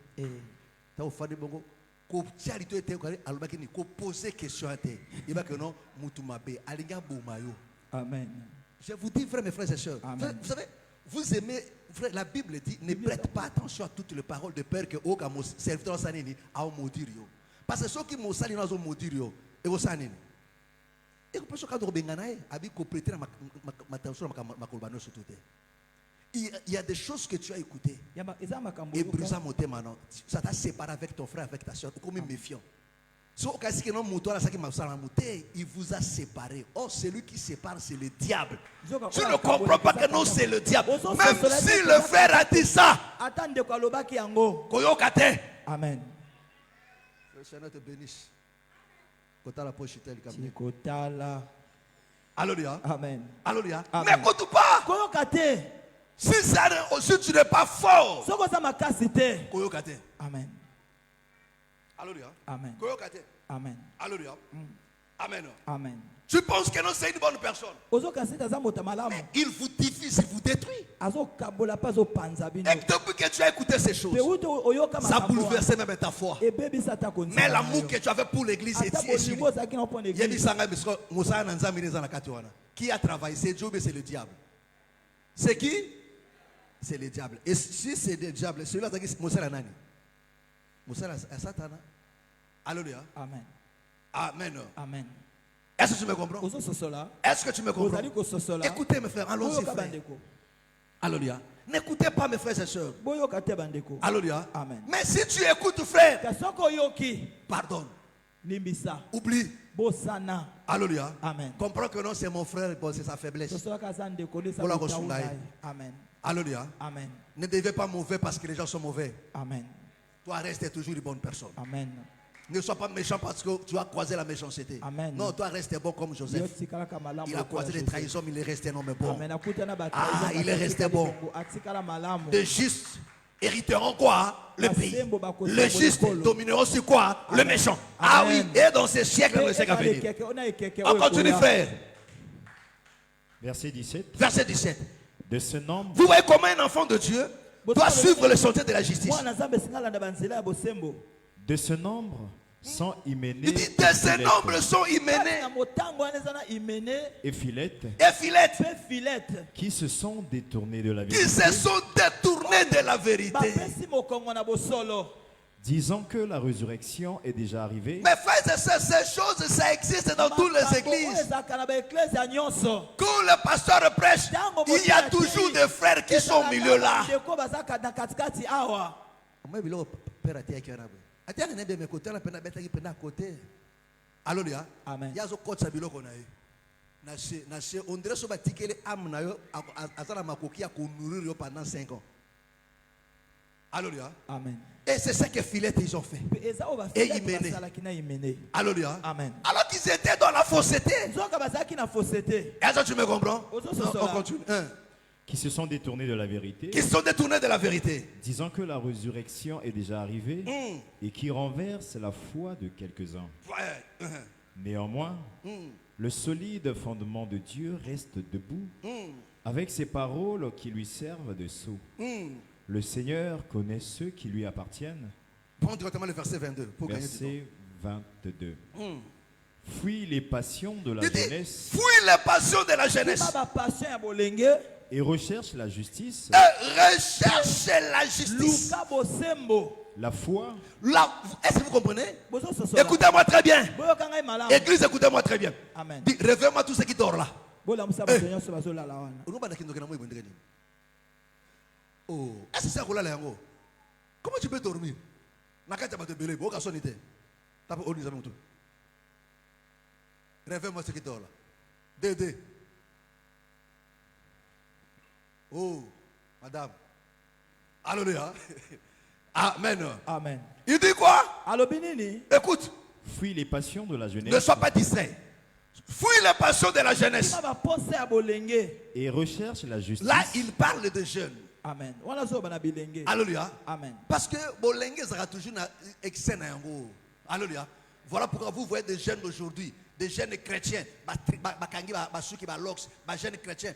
Ta ofadi bongo. Ko tiali to ete ko alobaki ni ko poser question ate. Iba que non mutu mabe alinga bomayo. Amen. Je vous dis, frères, mes frères et sœurs, vous savez, vous aimez, frère, la Bible dit, ne prête pas attention à toutes les paroles de peur que au serviteur sanini a maudire. Parce que ceux qui m'ont sali dans maudire et au sanini. Et que parce que quand on benganae, abi compléter ma tension ma kolbano sur tout. Il y a des choses que tu as écoutées et brisant mon thème maintenant. Ça t'a séparé avec ton frère, avec ta soeur, comme méfiant. Il vous a séparé. Oh, celui qui sépare, c'est le diable. Tu ne comprends pas que non, c'est le diable. Même si le frère a dit ça. Amen. Que le Seigneur te bénisse. Alléluia. Amen. Alléluia. N'écoute pas. Si tu n'es pas fort. Amen. Alléluia. Amen. Amen. Alléluia. Amen. Amen. Tu penses que non, c'est une bonne personne. Mais il vous divise, il vous détruit. Et depuis que tu as écouté ces choses, ça a bouleversé même ta foi. Mais l'amour que tu avais pour l'église est suivi. Qui a travaillé? C'est Dieu, mais c'est le diable. C'est qui? C'est le diable. Et si c'est le diable, celui-là, c'est Moussa Nani. Moussa Satana. Alléluia. Amen. Amen. Amen. Est-ce que tu me comprends? Est-ce que tu me comprends? Écoutez mes frères, allons-y frères. Alléluia. N'écoutez pas mes frères et sœurs. Alléluia. Amen. Mais si tu écoutes frère, pardonne. Oublie. Alléluia. Amen. Comprends que non, c'est mon frère, c'est sa faiblesse. Amen. Alléluia. Amen. Ne deviens pas mauvais parce que les gens sont mauvais. Amen. Toi, reste toujours une bonne personne. Amen. Ne sois pas méchant parce que tu as croisé la méchanceté. Amen. Non, toi, reste bon comme Joseph. Il a croisé les trahisons, mais il est resté un homme bon. Amen. Ah, il est resté bon. Les justes hériteront quoi? Le pays. Les justes domineront sur quoi? Le méchant. Ah oui, et dans ces siècles, le siècle à venir. On continue, frère. Verset 17. Verset 17. De ce nombre, Vous voyez comment un enfant de Dieu doit suivre le sentier de la justice. de ce nombre sont hyménés. Il dit de ce nombre sont hyménés et Philette, qui se sont détournés de la qui vérité, se sont détournés de la vérité. disant que la résurrection est déjà arrivée. Mais frères et sœurs, ces choses, ça existe dans toutes les églises. Quand le pasteur prêche, il y a toujours des frères qui sont au milieu là. Alléluia. Amen. On dirait que batikele âme na yo azala makoki ya nourrir yo pendant 5 ans. Alléluia. Amen. Et c'est ce que Philette ils ont fait. Et Hyménée. Alléluia. Amen. Alors qu'ils étaient dans la fausseté. Est-ce que tu me comprends? On continue. Qui se sont détournés de la vérité, Qui sont détournés de la vérité. disant que la résurrection est déjà arrivée et qui renverse la foi de quelques-uns. Néanmoins, le solide fondement de Dieu reste debout avec ses paroles qui lui servent de sceau. Le Seigneur connaît ceux qui lui appartiennent. Prends directement le verset 22 pour gagner du Verset 22. Fuis les passions de la temps. Il dit, jeunesse fuis les passions de la jeunesse. et recherche la justice, Recherche la justice. la foi, Est-ce que vous comprenez? Écoutez-moi très bien. Église, écoutez-moi très bien. Amen. Dis, réveille-moi tous ceux qui dorment là. Oh, est-ce que c'est là yango? Comment tu peux dormir? Réveille-moi ceux qui dorment là. Dédé. Oh, madame. Alléluia. Amen. Amen. Il dit quoi? Écoute, fuis les passions de la ne jeunesse sois pas distrait. Fuis les passions de la jeunesse. et recherche la justice. Là, il parle de jeunes. Amen. Alléluia. Amen. Parce que Bolenge sera toujours excès. Alléluia. Voilà pourquoi vous voyez des jeunes aujourd'hui, des jeunes chrétiens, jeunes chrétiens,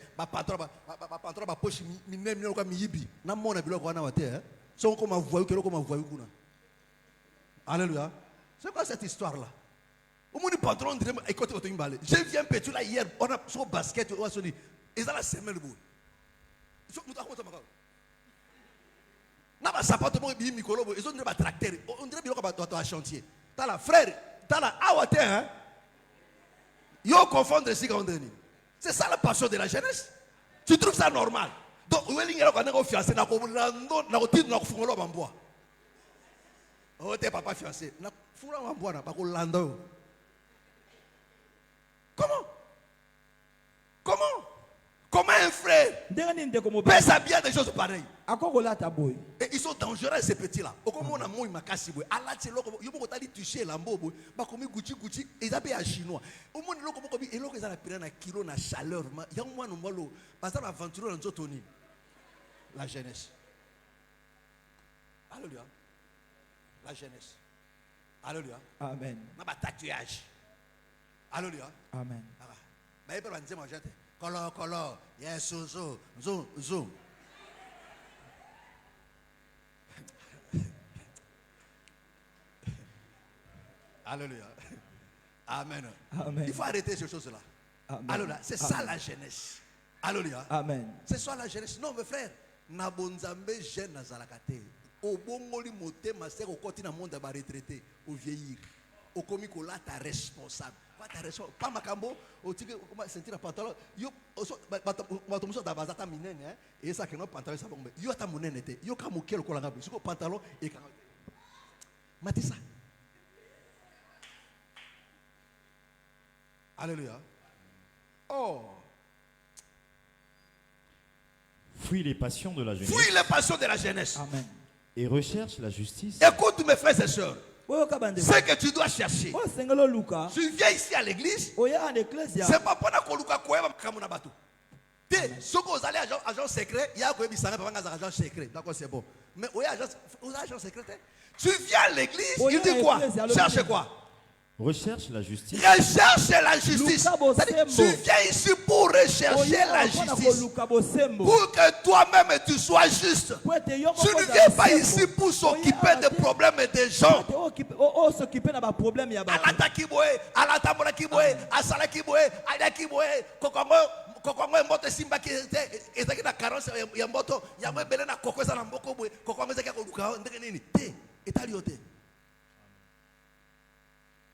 Alléluia. C'est quoi cette histoire-là? Je viens petit là hier, on a son basket, on a son. Ils ont la semaine le bout. Ils ont un tracteur, on dirait qu'ils ont un chantier. T'as la frère, t'as la awate, hein? Ils confondent ici quand on. C'est ça la passion de la jeunesse. Tu trouves ça normal? Donc, où est-ce qu'on est fiancé? Na routine, na fungolo bamboa. Oh, t'es papa fiancé. Na fungolo bamboa na bako lando. Comment? Comment un frère peut s'habiller des choses pareilles? Et ils sont dangereux ces petits-là. Au comment on a moins makasi boy. Allah c'est loko. Yo boko tali toucher lambo boy. Ba komi gucci. Ils appellent à chinois. Au moins loko boko bi. Et loko ils ont appris na kilo na chaleur. Y'a moins no molo. Parce que l'aventure dans zotoni. La jeunesse. Alléluia. La jeunesse. Alléluia. Amen. Na ba tatouage. Alléluia. Amen. Ba yebe ba nzema jate. Color. Yes, zoom. Alléluia. Amen. Il faut arrêter ces choses-là. Alléluia. C'est ça la jeunesse. Alléluia. Amen. C'est ça la jeunesse. Non, mes frères. Nabonzambe jeune nazalakate. Au bongoli motema c'est au continent monde va retraiter, au vieillir. Au comico là ta responsable. Pas makambo, au tigre comment sentir la pantalon. Yo batomuso da bazata minene hein. Et ça que non pantalon ça bombe. Yo ta monene te. Yo ka mokel ko langa biso pantalon et ka. Matisa. Alléluia. Oh. Fuis les passions de la jeunesse. Fuis les passions de la jeunesse. Amen. Et recherche la justice. Écoute mes frères et sœurs. Ce que tu dois chercher. Tu viens ici à l'église. C'est pas pour que si vous allez à agent secret, il y a un agent secret. D'accord, c'est bon. Mais oui, agent secret. Tu viens à l'église, il dit quoi? Cherche quoi? Recherche la justice. Recherche la justice. Tu viens ici pour rechercher la justice. Pour que toi-même tu sois juste. Tu ne viens pas ici pour s'occuper des problèmes des gens.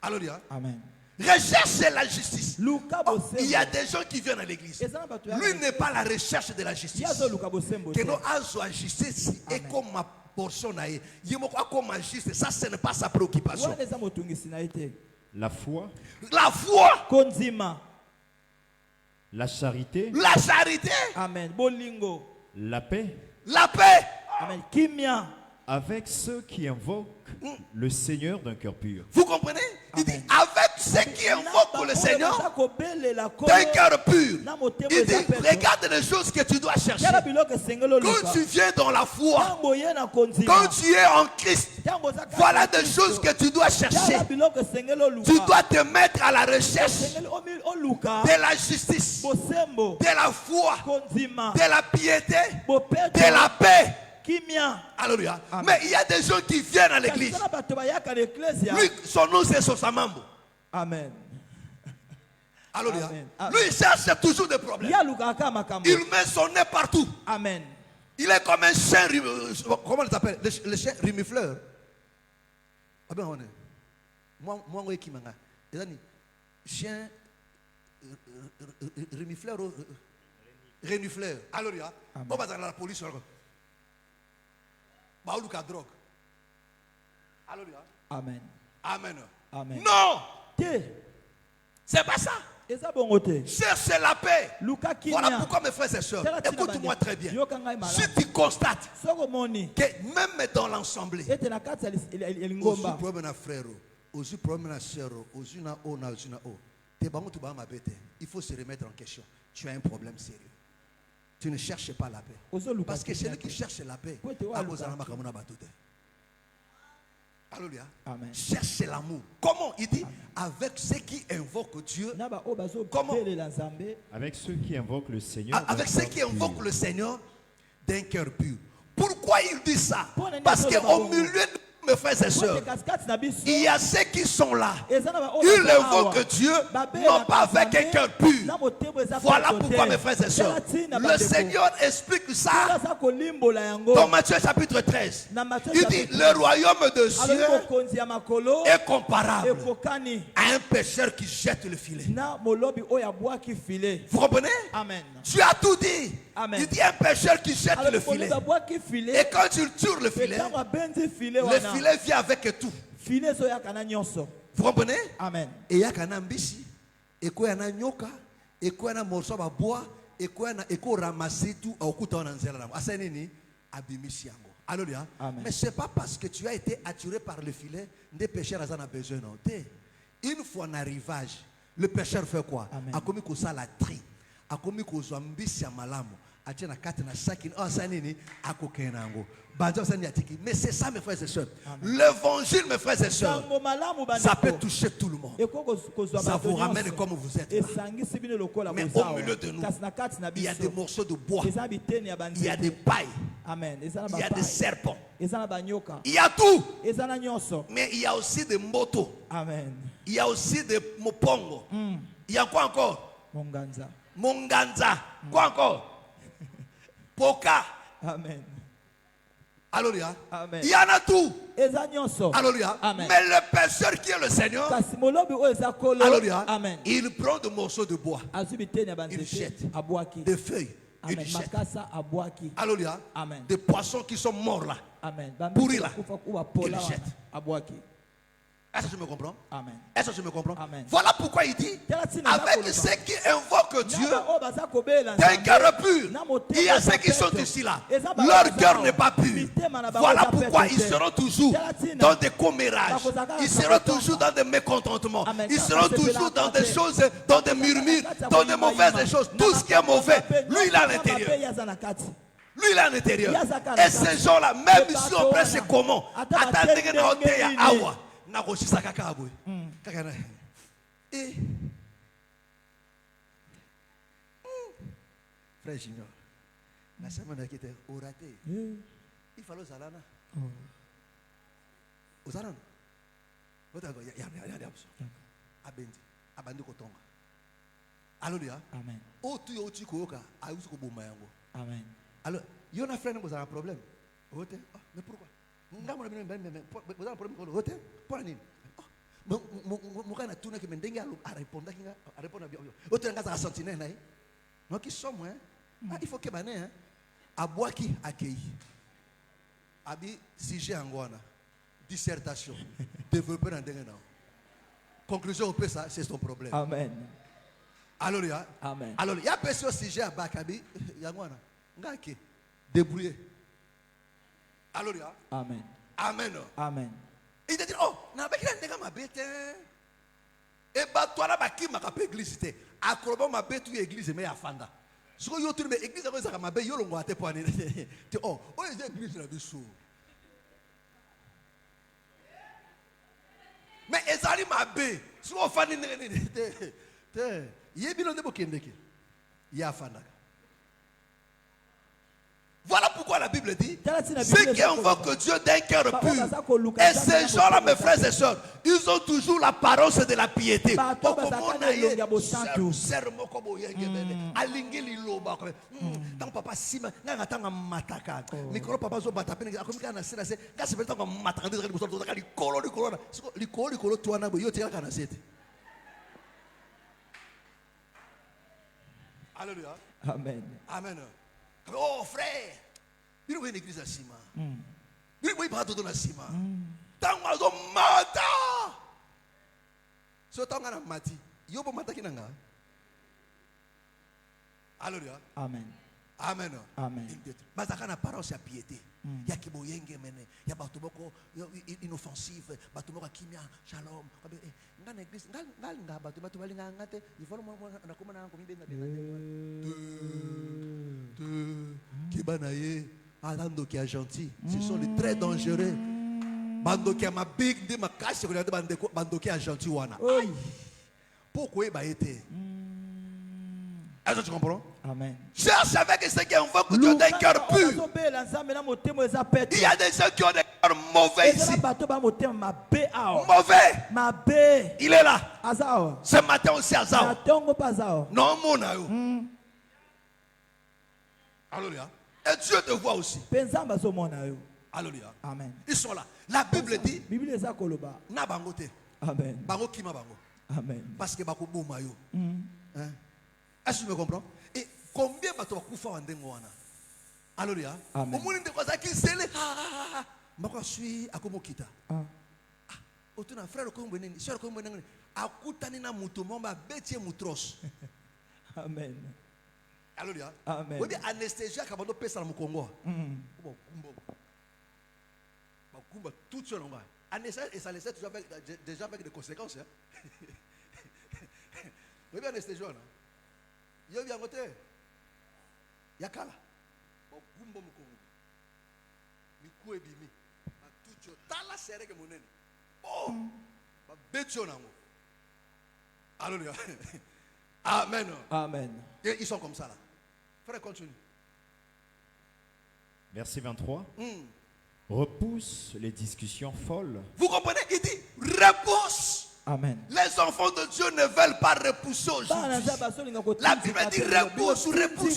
Alléluia. Amen. Recherche la justice. Il y a des gens qui viennent à l'église. Lui n'est pas la recherche de la justice. Que nous avons la justice et comme ma portion naïe. Comme ma justice, ça ce n'est pas sa préoccupation. La foi. La foi. La charité. La charité. Amen. Bolingo. La paix. La paix. Amen. Kimia. Avec ceux qui invoquent le Seigneur d'un cœur pur. Vous comprenez? Il dit avec ceux qui invoquent le Seigneur d'un cœur pur. Il dit regarde les choses que tu dois chercher. Quand tu viens dans la foi, quand tu es en Christ, voilà des choses que tu dois chercher. Tu dois te mettre à la recherche de la justice, de la foi, de la piété, de la paix. Alléluia. Mais il y a des gens qui viennent à l'église. Lui, son nom c'est Sosamambo. Amen. Alléluia. Lui, il cherche toujours des problèmes. Il met son nez partout. Amen. Il est comme un chien. Comment il s'appelle? Le chien rimifleur. Ah ben, on est. Moi, qui m'a dit. Chien rimifleur. Renifleur. Alléluia. On va dans la police. Baoulouka drogue. Alléluia. Amen. Amen. Amen. Non. C'est pas ça. Cherche la paix. Voilà pourquoi mes frères et sœurs, écoute-moi très bien. Si tu constates que même dans l'assemblée, il faut se remettre en question. Tu as un problème sérieux. Tu ne cherches pas la paix. Parce que celui qui cherche la paix, alléluia. Cherche l'amour. Comment il dit? Avec ceux qui invoquent Dieu. Comment? Avec ceux qui invoquent le Seigneur. Avec ceux qui invoquent le Seigneur d'un cœur pur. Pourquoi il dit ça? Parce qu'au milieu de mes frères et sœurs, il y a ceux qui sont là. Ils invoquent Dieu, non pas avec un cœur pur. Voilà pourquoi mes frères et sœurs, le Seigneur explique ça dans Matthieu chapitre 13. Il dit, le royaume de Dieu est comparable à un pêcheur qui jette le filet. Vous comprenez? Amen. Tu as tout dit. Amen. Il dit un pêcheur qui jette le filet. Et quand tu tires le filet vient avec tout. Vous comprenez? Amen. Et il y a un ambishi, et quoi un nyoka, et quoi un morceau de bois, et quoi un ramasser tout au couteau en zéro. Asenini, abimisiango. Alléluia. Mais ce n'est pas parce que tu as été attiré par le filet, des pêcheurs en ont besoin. Non. Une fois en arrivage, le pêcheur fait quoi? A commis qu'on ça la tri, a commis qu'on soit ambition malamu. Mais c'est ça mes frères et sœurs. L'évangile mes frères et sœurs, ça peut toucher tout le monde. Ça vous ramène comme vous êtes là. Mais au milieu de nous, il y a des morceaux de bois, il y a des pailles, il y a des serpents, il y a tout. Mais il y a aussi des motos, il y a aussi des mopongo, il y a quoi encore? Monganza, quoi encore? Poka. Amen. Alléluia. Amen. Il y en a tout. Alléluia. Mais le pêcheur qui est le Seigneur, alléluia. Amen. Il prend des morceaux de bois. Il jette des feuilles. Il jette. Alléluia. Des poissons qui sont morts là. Pourris là. Il jette. Est-ce que tu me comprends? Amen. Est-ce que tu me comprends? Amen. Voilà pourquoi il dit, avec ceux qui invoquent Dieu d'un cœur pur, il y a ceux qui sont ici là. Leur cœur n'est pas pur. Voilà pourquoi ils seront toujours dans des commérages. Ils seront toujours dans des mécontentements. Ils seront toujours dans des choses, dans des murmures, dans des mauvaises choses. Tout ce qui est mauvais, lui il est à l'intérieur. Lui il est à l'intérieur. Et ces gens-là, même si on presse comment, attendez et frère Junior, la semaine qui était au raté, il fallait aux alana. Aux alana. Abendi, abandi kotonga. Alléluia. Amen. Oh tu yo tu koyoka, ayusi ko boma yango. Amen. Alors, il y a un frère qui a un problème. Mais pourquoi? Vous avez un problème. Pourquoi? Mukana tuna ke mendenga répondre kinga répondre bien. Otenga za sentinelle naï. Non qui sommes il faut que bané abwaki accueilli. Abi sujet angwana. Dissertation. Développer dans denga na. Conclusion au ça c'est ton problème. Amen. Alléluia. Amen. Alors il y a personne sujet à bakabi yangwana. Ngaki débrouiller. Alléluia. Amen. Amen. Amen. Il te dit, oh, n'a pas qu'il y a ma bête. Et bah, toi là, bah, qui m'a capé église, acrobat ma bête ou église, mais à Fanda. Ce que vous avez dit, église, vous avez ma bête, vous l'avez été pour aller. Oh, où est l'église là dessous? Mais ils arrivent ma bête. Si vous faites il y a bien de Bokendeke. Il y a Fanda. Voilà pourquoi la Bible dit, ceux qui invoquent Dieu d'un cœur pur, et ces gens-là, mes frères et sœurs, ils ont toujours l'apparence de la piété. Alléluia. Amen. Amen. Oh frère, il y a une église à Sima. Il y a une église à Sima. Tant que vous mata. So tant que vous mati, il y a un mata qui n'a pas. Alléluia. Amen. Amen. Amen. Mais ça a une apparence de piété. Il y a qui boyenge mene, il y a batuboko inoffensif, batuboko kimia, shalom. Dans l'église, dans batubatu balinga ngate, il faut na kuma na komi bena Kibanaye, Alando qui est gentil, ce sont les très dangereux. Bando qui a ma big de ma cache, bando qui est gentil wana. Pourquoi il a été? Est-ce que tu comprends? Amen. Cherche avec ceux qui invoquent Dieu d'un cœur pur. Il y a des gens qui ont des cœurs mauvais ici. Mauvais. Il est là. Ce matin aussi à Zao. Non, mon aïe. Alléluia. Et Dieu te voit aussi. Alléluia. Amen. Ils sont là. La Bible dit. Na bangote. Amen. Bango kima bango. Amen. Parce que bako bomayo. Est-ce que tu me comprends? Et combien de gens ont fait ça? Alléluia. Amen. Au monde de quoi ça qui s'est là? Je suis à Komokita. Autour frère comme venez, sœur comme venez. Akutani na mutumo ba betier mutros. Amen. Alléluia. Amen. Vous avez anesthésie à Kabando pesa na Mukongo. Bon, kumba tout seul on va. Anesthésie et ça laisse déjà avec des conséquences. Vous avez anesthésie là. Il y a un côté. Il y a Kala. Bon, kumba Mukongo. Mikou ebimi. Tout seul. Tala serre que mon nez. Oh. Ba betio na mo. Alléluia. Amen. Amen. Et ils sont comme ça là. Frère, continue. Verset 23. Repousse les discussions folles. Vous comprenez? Il dit repousse. Amen. Les enfants de Dieu ne veulent pas repousser aujourd'hui. La Bible dit repousse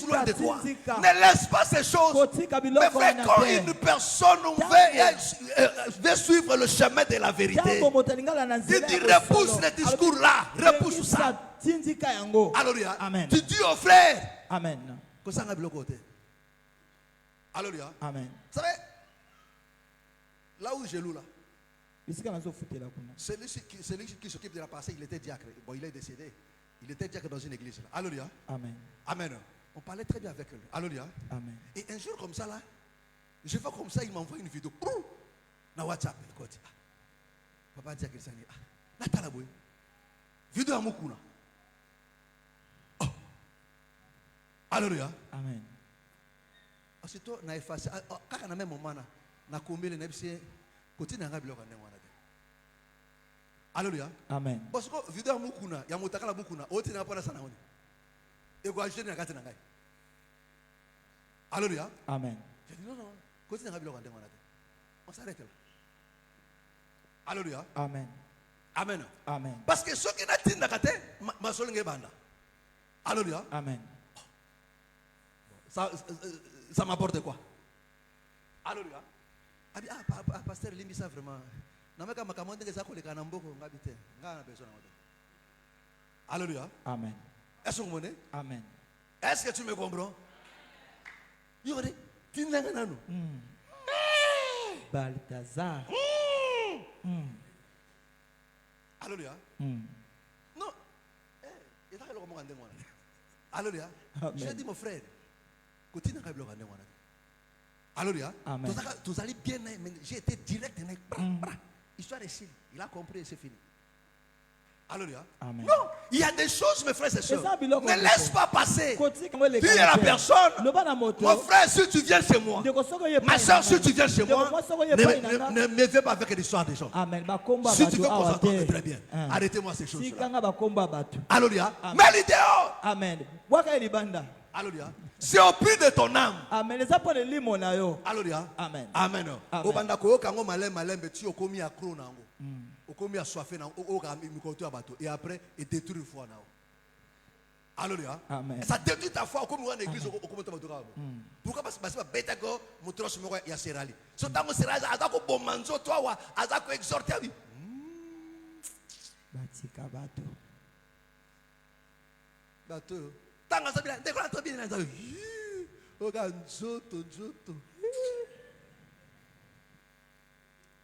loin de toi. Ne laisse pas ces choses. Mais frère, quand une personne veut suivre le chemin de la vérité, il dit repousse les discours là. Repousse ça. Alléluia. Amen. Tu dis au frère. Amen. Que ça n'a pas côté. Alléluia. Amen. Vous savez, là où je loue là, Celui qui s'occupe de la passée, il était diacre. Bon, il est décédé. Il était diacre dans une église. Là. Alléluia. Amen. Amen. On parlait très bien avec lui. Alléluia. Amen. Et un jour comme ça, là, je vois comme ça, il m'envoie une vidéo. Dans WhatsApp. Papa dit à quelqu'un, là, t'as la bouille. Vidéo à Moukouna. Oh. Alléluia. Amen. Aussitôt, on a effacé. Quand on a même moment, on a comblé les nébis. Continue à regarder. Alléluia. Amen. Parce que vidéo à Moukouna, il y a Moutaka la Moukouna. Oti n'a pas la sana. Et quoi, je n'ai pas de. Alléluia. Amen. Je dis non, non. Continue à regarder. On s'arrête là. Alléluia. Amen. Amen. Amen. Parce que ceux qui n'ont pas de ma solingue banda. Alléluia. Amen. Ça m'apporte quoi? Alléluia. Ah, pasteur Limbi, ça vraiment. Alléluia. Amen. Est-ce que vous comprenez? Amen. Est-ce que tu me comprends? Balthazar. Alléluia. Non. Alléluia. J'ai dit mon frère. Alléluia. Vous allez bien, mais j'ai été direct. Histoire est ici. Il a compris et c'est fini. Alléluia. Amen. Non, il y a des choses, mes frères et sœurs. Ne laisse pas passer. Dis à la personne, mon frère, si tu viens chez moi, ma soeur, si tu viens chez moi, ne me fais pas avec l'histoire des gens. Si tu veux qu'on s'entende très bien, arrêtez-moi ces choses-là. Alléluia. Mais l'idéal. Amen. Alléluia. C'est au prix de ton âme. Amen. Alléluia. Amen. Amen. Au bandako kango malem beti okomi akro nango. Okomi assoiffé nango mikoto ya bato et après et détruire foi nango. Alléluia. Amen. Ça détruit ta foi comme une église okomi to bato. Pourquoi parce que beta ko mutros moko ya serali. So tango serali azako bomanzo toi wa azako exhorter abi. Batika bato. Bato. Tango sabila dekora to bien na. Oga nzoto.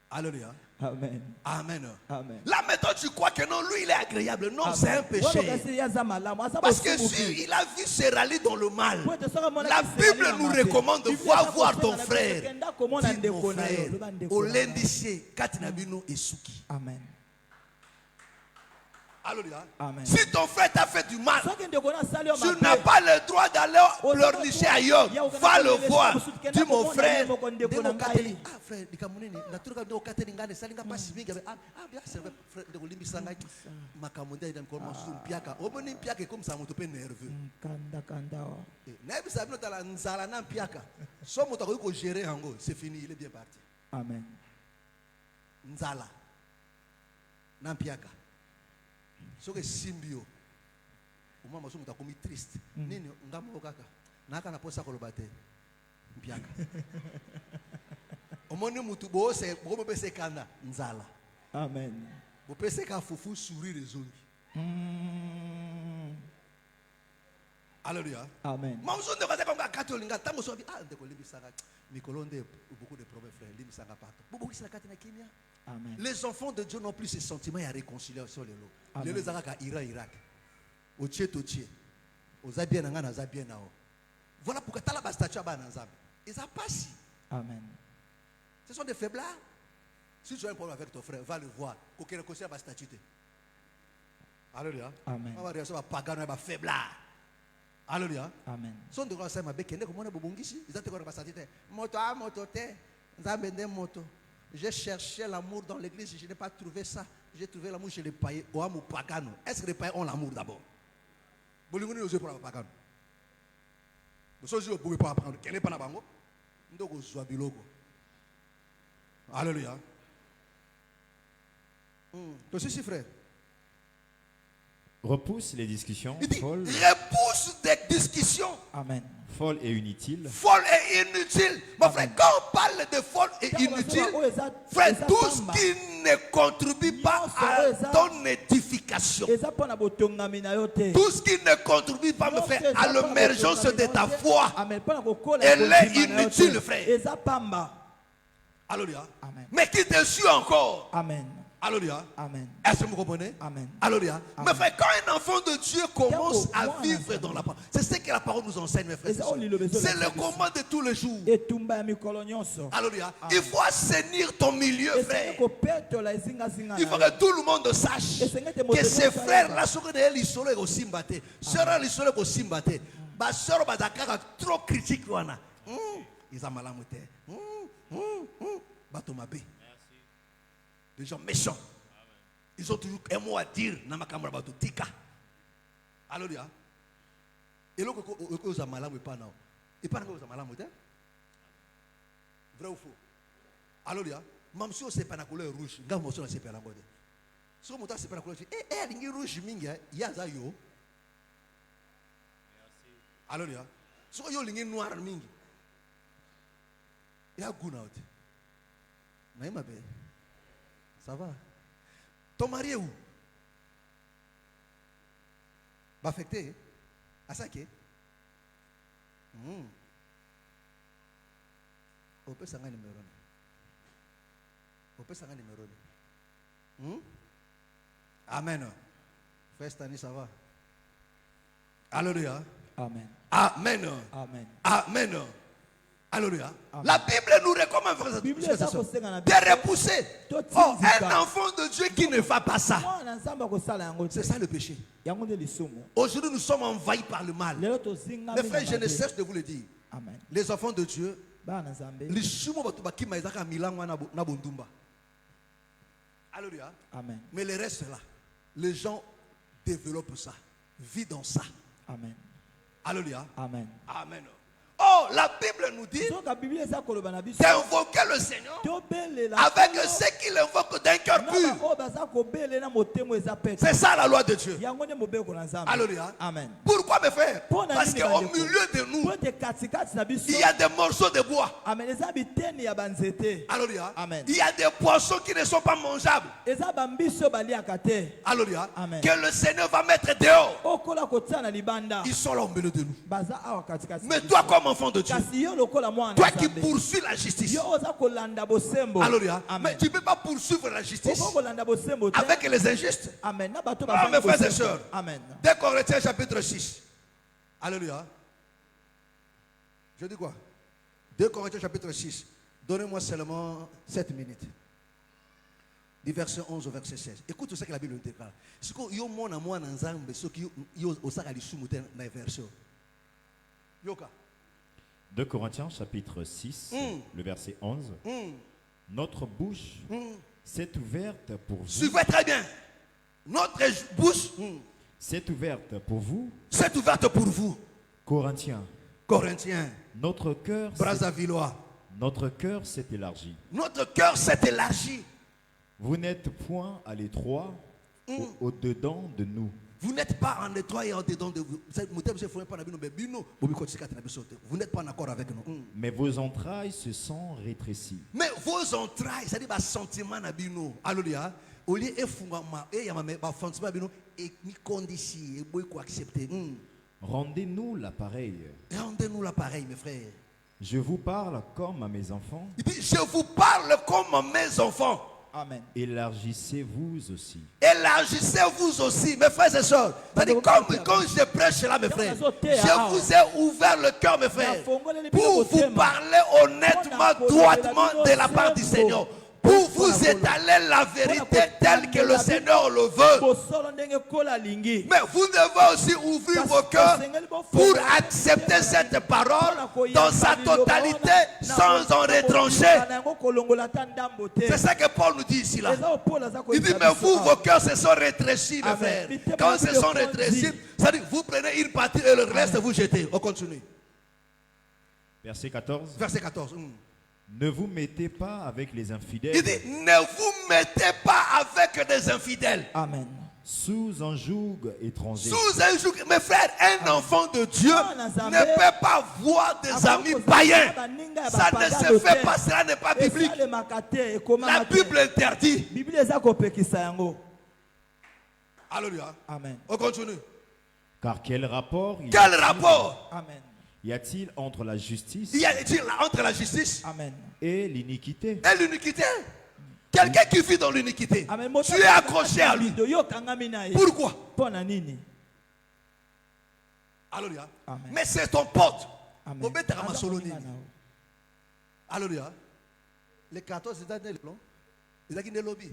Alléluia. Amen. Amen. Amen. La méthode, tu crois que non, lui il est agréable. Non, c'est un péché. Parce que si il a vu se rallier dans le mal, la Bible nous recommande de voir ton frère. Dis mon frère, au lundi, Katinabino et Suki. Amen. Alléluia. Amen. Si ton frère t'a fait du mal, tu n'as pas le droit d'aller pleurnicher ailleurs. Va le voir. Dis mon frère. Ah frère, c'est fini, il est bien parti. Amen. Nzala. Nampiaka. Ce que Simbio, au moment où je suis triste, nini ngamo kaka, naka na posa kolobate, mpiaka. Au moment où mutu bo se bo be se kanda nzala. Amen. Bo pese ka fufu sourire les zongi. Alléluia. Amen. Mamzo de kaza comme katolinga tango so bi de ko libisanga mikolonde beaucoup de problèmes frère libisanga partout. Bobo ki sala katina kimia. Amen. Les enfants de Dieu n'ont plus ce sentiment et la réconciliation. Les gens qui Irak, au Tché, au Zabien, au Zabien. Voilà pourquoi tu as la statue à Banazam. Ils ont passé. Amen. Ce sont des faiblards. Si tu as un problème avec ton frère, va le voir. Aucun réconciliation à la statue. Alléluia. Amen. On va réussir à pagan et à faiblard. Alléluia. Amen. Son de grâce à ma béquenne, comme on a bobongisi, ils ont été à la statue. Moto à moto, Zabende moto. J'ai cherché l'amour dans l'église, je n'ai pas trouvé ça. J'ai trouvé l'amour chez les païens, au amour pagano. Est-ce que les païens ont l'amour d'abord? Vous ne pouvez pas pagano. Vous ne pouvez pas apprendre. Quel est pas l'amour? Alléluia. Toi aussi, frère. Repousse les discussions. Il dit, repousse des discussions. Amen. Folles et inutiles. Folle et inutile. Mon frère, quand on parle de folle et inutile, frère, tout ce qui ne contribue pas à ton édification, tout ce qui ne contribue pas, mon frère, à l'émergence de ta foi, elle est inutile, frère. Alléluia. Amen. Mais qui te suit encore. Amen. Alléluia. Amen. Est-ce que vous comprenez? Amen. Alléluia. Amen. Mais frère, quand un enfant de Dieu commence à Tiens, vivre dans la parole, c'est ce que la parole nous enseigne, mes frères. C'est le combat de tous les jours. Alléluia. Il faut assainir ton milieu, frère. Il faut que tout le monde sache que ces frères-là sont des sœurs aussi battés. Sœurs les sœurs aussi battés. Bah sœurs badakara trop critique wana. Ils ont mal à monter. Batomabe. Des gens méchants. Ils ont toujours un mot à dire dans ma caméra. Alléluia. Et là, ils ont mal à monter. Ils parlent de mal à monter. Vrai ou faux? Alléluia. Même si on sait pas la couleur rouge, on ne sait pas la couleur. Si on sait pas la couleur rouge, il y a rouge, il y a zayo. Alléluia. Si on a un noir, il y a un goût out. Mais ma belle, ça va. Ton mari est où? Va affecter. À ça qui? On peut s'en aller numéro. On peut s'en aller numéro. Amen. Frère Stani, ça va? Alléluia. Amen. Amen. Amen. Amen. Alléluia. Amen. La Bible nous recommande de repousser. Oh, un enfant de Dieu qui ne fait pas ça. C'est ça le péché. Aujourd'hui, nous sommes envahis par le mal. Mes frères, je ne cesse de vous le dire. Amen. Les enfants de Dieu, alléluia. Amen. Mais le reste là, les gens développent ça, vivent dans ça. Amen. Alléluia. Amen. Amen. Oh, la Bible nous dit d'invoquer le Seigneur avec ceux qui l'invoquent d'un cœur pur. C'est ça la loi de Dieu. Alléluia. Amen. Pourquoi, mes frères? Parce qu'au milieu de nous, il y a des morceaux de bois. Alléluia. Amen. Il y a des poissons qui ne sont pas mangeables. Alléluia. Amen. Que le Seigneur va mettre dehors. Ils sont là au milieu de nous. Mais toi, comme enfant de Dieu, toi qui poursuis la justice, alléluia. Mais tu ne peux pas poursuivre la justice avec les injustes. Amen. Ah, mes frères et sœurs. Amen. 2 Corinthiens chapitre 6. Alléluia. Je dis quoi? 2 Corinthiens chapitre 6. Donnez-moi seulement 7 minutes. Du verset 11 au verset 16. Écoute tout ce que la Bible nous déclare. Ce que yo mona moi na nzambe ce qui yo osaka lisumuté na verset. Yoka. 2 Corinthiens chapitre 6, le verset 11. Notre bouche s'est ouverte pour vous. Suivez très bien. Notre bouche s'est ouverte pour vous. C'est ouverte pour vous. Corinthiens. Notre cœur. Brazzavillois. Notre cœur s'est élargi. Notre cœur s'est élargi. Vous n'êtes point à l'étroit au-dedans de nous. Vous n'êtes pas en étroit et en dedans de vous. Vous n'êtes pas en accord avec nous. Mais vos entrailles se sont rétrécies. Mais vos entrailles, c'est-à-dire vos sentiments. Alléluia. Au lieu de rendez-nous l'appareil. Rendez-nous l'appareil, mes frères. Je vous parle comme à mes enfants. Il dit, je vous parle comme à mes enfants. Amen. Élargissez-vous aussi. Élargissez-vous aussi, mes frères et sœurs. C'est-à-dire, comme quand je prêche là, mes frères, je vous ai ouvert le cœur, mes frères, pour vous parler honnêtement, droitement de la part du Seigneur. Pour vous étaler la vérité telle que le Seigneur le veut. Mais vous devez aussi ouvrir vos cœurs pour accepter cette parole dans sa totalité sans en retrancher. C'est ça que Paul nous dit ici là. Il dit mais vous, vos cœurs se sont rétrécis, mes frères. Quand ils se sont rétrécis, ça dit vous prenez une partie et le reste vous jetez. On continue. Verset 14. Verset 14. Ne vous mettez pas avec les infidèles. Il dit, ne vous mettez pas avec des infidèles. Amen. Sous un joug étranger. Sous un joug. Mes frères, un enfant de Dieu ne peut pas voir des amis païens. Ça ne se fait pas, cela n'est pas biblique. La Bible interdit. Alléluia. Amen. On continue. Car quel rapport Quel rapport? Amen. Y a-t-il entre la justice Y a-t-il entre la justice Amen. et l'iniquité? et l'iniquité? Quelqu'un qui vit dans l'iniquité, tu es accroché à lui. Pourquoi? Alléluia. Mais c'est ton pote. Alléluia. Les 14 états de l'eau, ils ont dit lobby.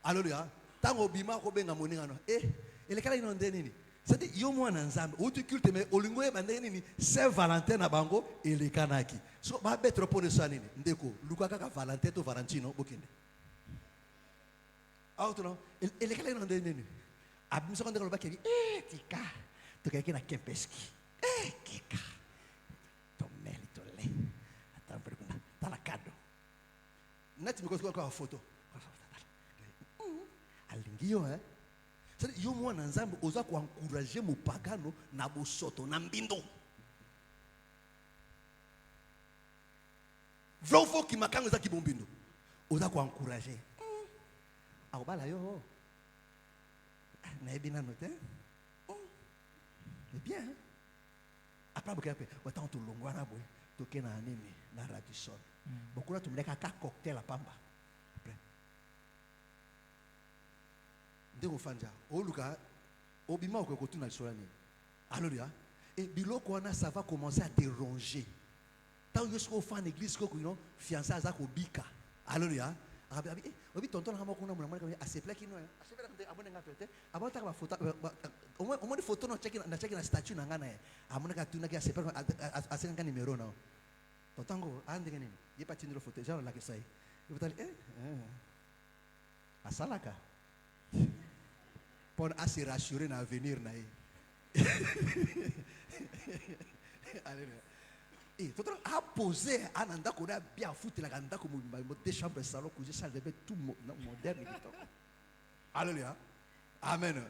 Alléluia. Tant au bima ko benga moninga no. Et les kala inondé nini. C'est-à-dire yo mo na nzambe, o tu culte mais o lingwe bande nini, Saint Valentin na bango et les kanaki. So ba betre pour ça nini. Ndeko, luka kaka Valentin to Valentino bokinde. Autre non. Et les kala inondé nini. Abim seconde ko ba keli, tika. To kaki na Kempeski. Kika. To meli to le. Attends pour kuna. Dans la cadeau. Net me ko ko photo. Alingio hein. C'est yo mwana nzambe oza ko encourager mo pagano na bosoto na mbindo. Vlo ki makango za ki bombindo. Oza ko encourager. Akobala yo. Na ebina note. C'est bien. Après bokepe, autant to longwana boy, to kena nini na Radisson. Bokuna tumleka ka cocktail à pamba. Ndeko fanja oluka obima okotuna solani. Alléluia. Et biloko wana ça va commencer à te ronger. Tant que je fan église ko kuno fiancé azako bika. Alléluia. Abi obi tonton na moko na mwana a se plaît kino. A se plaît na abone nga tete. Abota ka photo au moins photo na check na statue na ngana. Amona ka tuna ka se plaît a se nga numéro na. Tontango ande ngene. Ye pas tiniro photo genre la que ça. Il va dire asalaka. Pour se rassurer dans l'avenir. Et tout a posé un anda qu'on a bien foutu la ganda comme des chambres salon que ça devait tout moderne. Alléluia. Amen.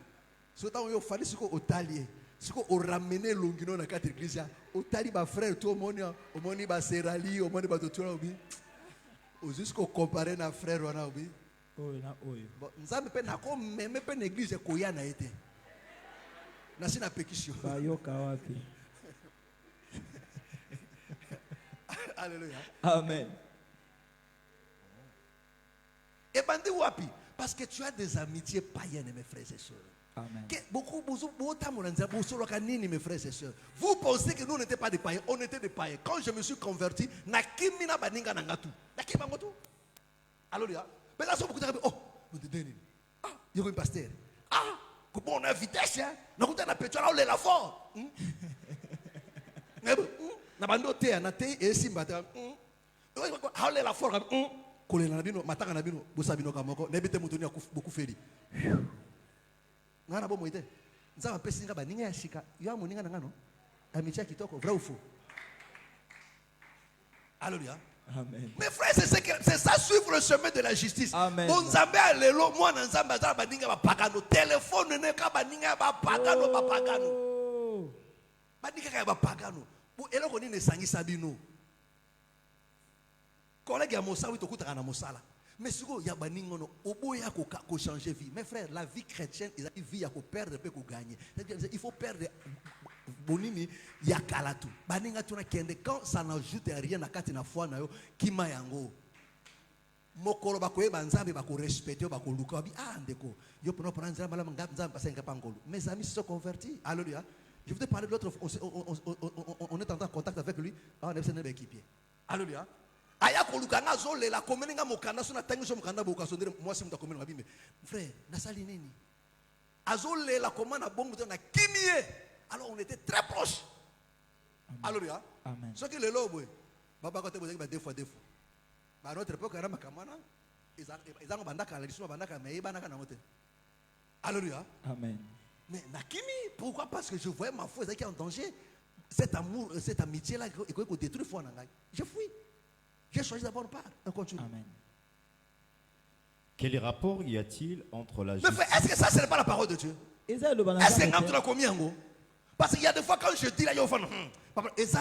Ce temps où il fallait ce qu'on talier, ce qu'on ramenait l'ongino dans la quatre églises, au tali ba frère tout au moni ba serali, au moni ba tout obi. Au jusqu'au comparer na frère wana obi. Bon, nzambe pe na ko meme pe l'église ko ya na été. Na sina pékition. Ba yoka wapi. Alléluia. Amen. Et bandi wapi? Parce que tu as des amitiés païennes, mes frères et sœurs. Amen. Beaucoup, mes frères et sœurs. Vous pensez que nous on n'était pas des païens? On était des païens. Quand je me suis converti, nakimina baninga nangatu. Nakimangotu. Alléluia. Mais là, beaucoup de gens disent, oh, on te donne. Ah, il y a un pasteur. Ah, comment on a vitesse, hein? Nous avons un pétrole, on est là fort. Na bando te na te e simbata hawle la forga kole na bino matanga na bino bosabino kamoko na bite mutuni beaucoup feri ngana bo moite nzaba pesi ngaba ninga ya shika yo moninga na ngano amicha kitoko vrai ou faux? Alléluia. Amen. Mes frères, c'est ça suivre le chemin de la justice. Amen. Bon nzambe alelo moi na nzambe za baninga ba pagano téléphone ne ka baninga ba pagano ba pagano baninga ka ba pagano. Et là, on est sangi sabino. Collègue ya mosala to kutaka na mosala. Mais siko ya baningono oboya ko changer vie. Mes frères, la vie chrétienne, ils a une vie à ko perdre pe ko gagner. Il faut perdre bonini ya kalatu. Baninga tuna kende quand ça n'ajoute rien na kati na foi na yo kima yango. Mokolo ba ko e banzabe ba ko respecter ba ko luka bi ndeko. Yo pono pona nzamba la nzamba pasa ngapa ngolo. Mes amis se sont convertis. Alléluia. Je voudrais parler de l'autre. On est en contact avec lui. On est un équipier. Alléluia. Aya kolukanga zole la komeninga mokanda sona tangi so mokanda boka sondere moi si muta komena mabimbe. Frère, nasali nini? Azole la komana bongo na kimie. Alors on était très proches. Alléluia. Amen. Ce qui le lobo. Baba kote boze ba deux fois. Ba notre époque era makamana. Ezango bandaka la lisuma bandaka mais banaka na mote. Alléluia. Amen. Mais Nakimi, pourquoi? Parce que je voyais ma foi qui est en danger. Cet amour, cette amitié-là, il faut détruire foi. Je fuis. J'ai choisi d'abord part. On continue. Amen. Quel rapport y a-t-il entre la justice? Mais est-ce que ça, ce n'est pas la parole de Dieu? Est-ce que tu as combien? Parce qu'il y a des fois quand je dis là, il y a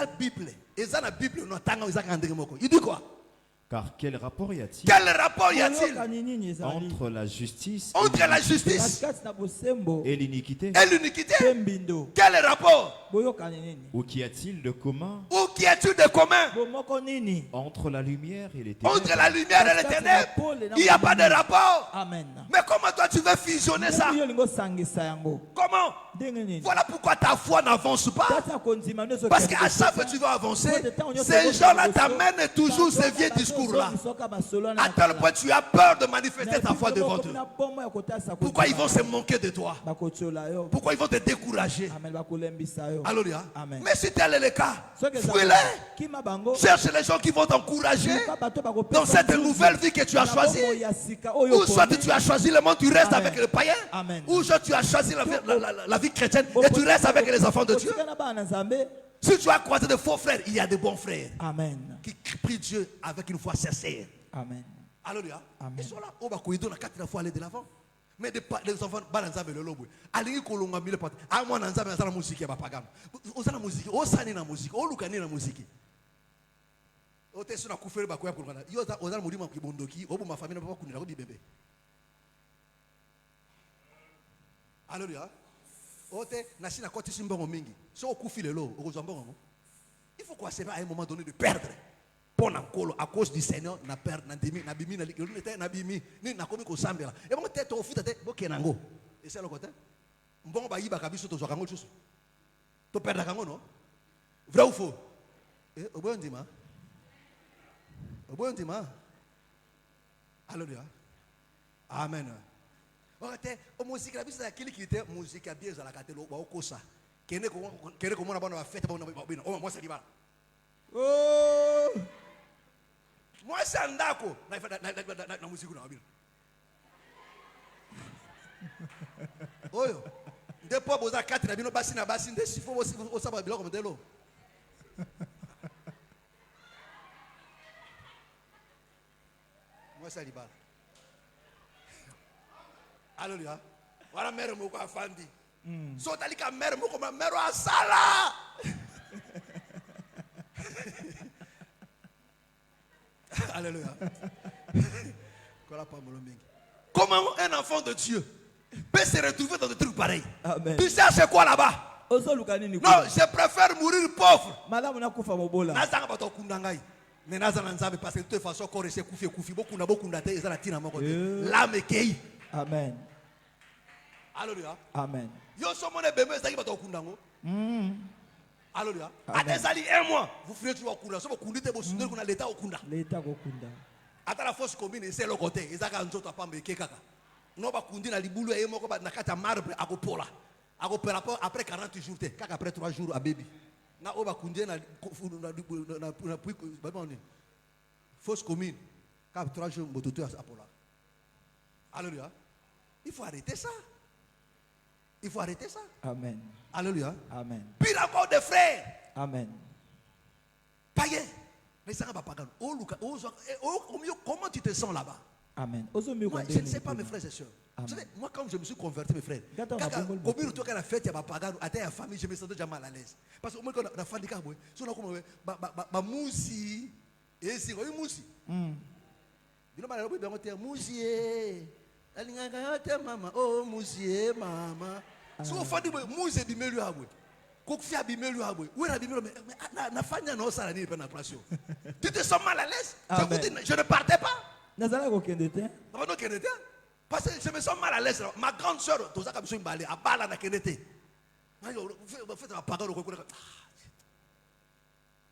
la Bible. Il dit quoi? Car quel rapport y a-t-il? Quel rapport y a-t-il entre la justice et l'iniquité? Et l'iniquité. Quel rapport? Ou qu'y a-t-il de commun Ou qu'y a-t-il de commun entre la lumière et les ténèbres? entre la lumière et les ténèbres? Il n'y a pas de rapport. Amen. Mais comment toi tu veux fusionner ça? Comment? Voilà pourquoi ta foi n'avance pas. Parce qu'à chaque fois que tu veux avancer, ces gens-là t'amènent toujours ces vieux discours-là. À tel point tu as peur de manifester ta foi devant eux. Pourquoi ils vont se moquer de toi? Pourquoi ils vont te décourager? Alléluia. Mais si tel est le cas, fouille-les. Cherche les gens qui vont t'encourager dans cette nouvelle vie que tu as choisie. Ou soit tu as choisi le monde, tu restes avec les païens. Ou soit tu as choisi la vie chrétienne et tu restes avec les enfants de Dieu. Si tu as croisé de faux frères, il y a de bons frères. Amen. Qui prient Dieu avec une foi sincère. Amen. Alléluia. Ils sont là. On va courir dans la 4 fois aller de l'avant. Mais les enfants, balanzame le lobo. Alingi kolonga mille potes. Ah moi nanzame na musique ya bapagano. Ozana musique, osani na musique, olukani na musique. Ote suna kufere bakoya kolonga. Yo ozana mulima kibondoki, obo ma famille na papa kunira ko bibebe. Alléluia. Ote nasina koti simbongo mingi. So okufi lelo, okozambongo. Il faut quoi c'est à un moment donné de perdre. Pon encore à cause du Seigneur na perdre na demi na bimi na l'était na bimi ni na komi ko sambela. Et bon tête au foot tête bokenango. Et c'est le côté. Mbongo ba yiba kabiso to zokango chusu. To perdre kango non? Vrai ou faux? Eh obondima. Obondima. Alléluia. Amen. Ote o musique la biso ya kili kilite musique ya bien za la katelo ba okosa. Kene ko mona bana ba fête ba bina. O moi c'est libala. Oh! Moi c'est andako na musique na bino. Oyo. Depo boza 4 na bino basi na basi nde sifo o saba biloko modelo. Moi c'est libala. Alléluia. Voilà mère moko afandi. So talika mère moko ma mère asala. Alléluia. Comment un enfant de Dieu peut se retrouver dans des trucs pareils? Amen. Tu sais c'est quoi là-bas? Non, je préfère mourir pauvre. Mais parce que de toute façon, l'âme est cueillie. Amen. Alléluia. Amen. Alléluia. À des alliés, un mois, vous ferez toujours au Kunda. Si vous condamnez, vous soutenez qu'on a l'État au Kunda. L'État au Kunda. À la force commune, c'est le côté. Ils ont un autre pas mais kekaka. Non pas condamner la liboulou et moi comme na kata marbre à gopola. À gopola après 40 jours, kaka après 3 jours à baby. Na oba condamner na puis force commune. Kaka 3 jours mototo à pola. Alléluia. Il faut arrêter ça. Il faut arrêter ça. Amen. Alléluia. Amen. Puis encore des frères. Amen. Païen. Mais ça va pas. Comment tu te sens là-bas? Amen. Moi, je ne sais pas mes frères et sœurs. Moi, quand je me suis converti, mes frères, quand la fête, il y a la famille, je me sentais déjà mal à l'aise. Parce que moi, quand la famille, si on a comme ma moussi, et c'est quoi une moussi? Moussi, maman, oh moussi, maman. Si on fait des moussi, du milieu à vous. Tu te sens mal à l'aise? Je ne partais pas. Parce que je me sens mal à l'aise. Ma grande soeur,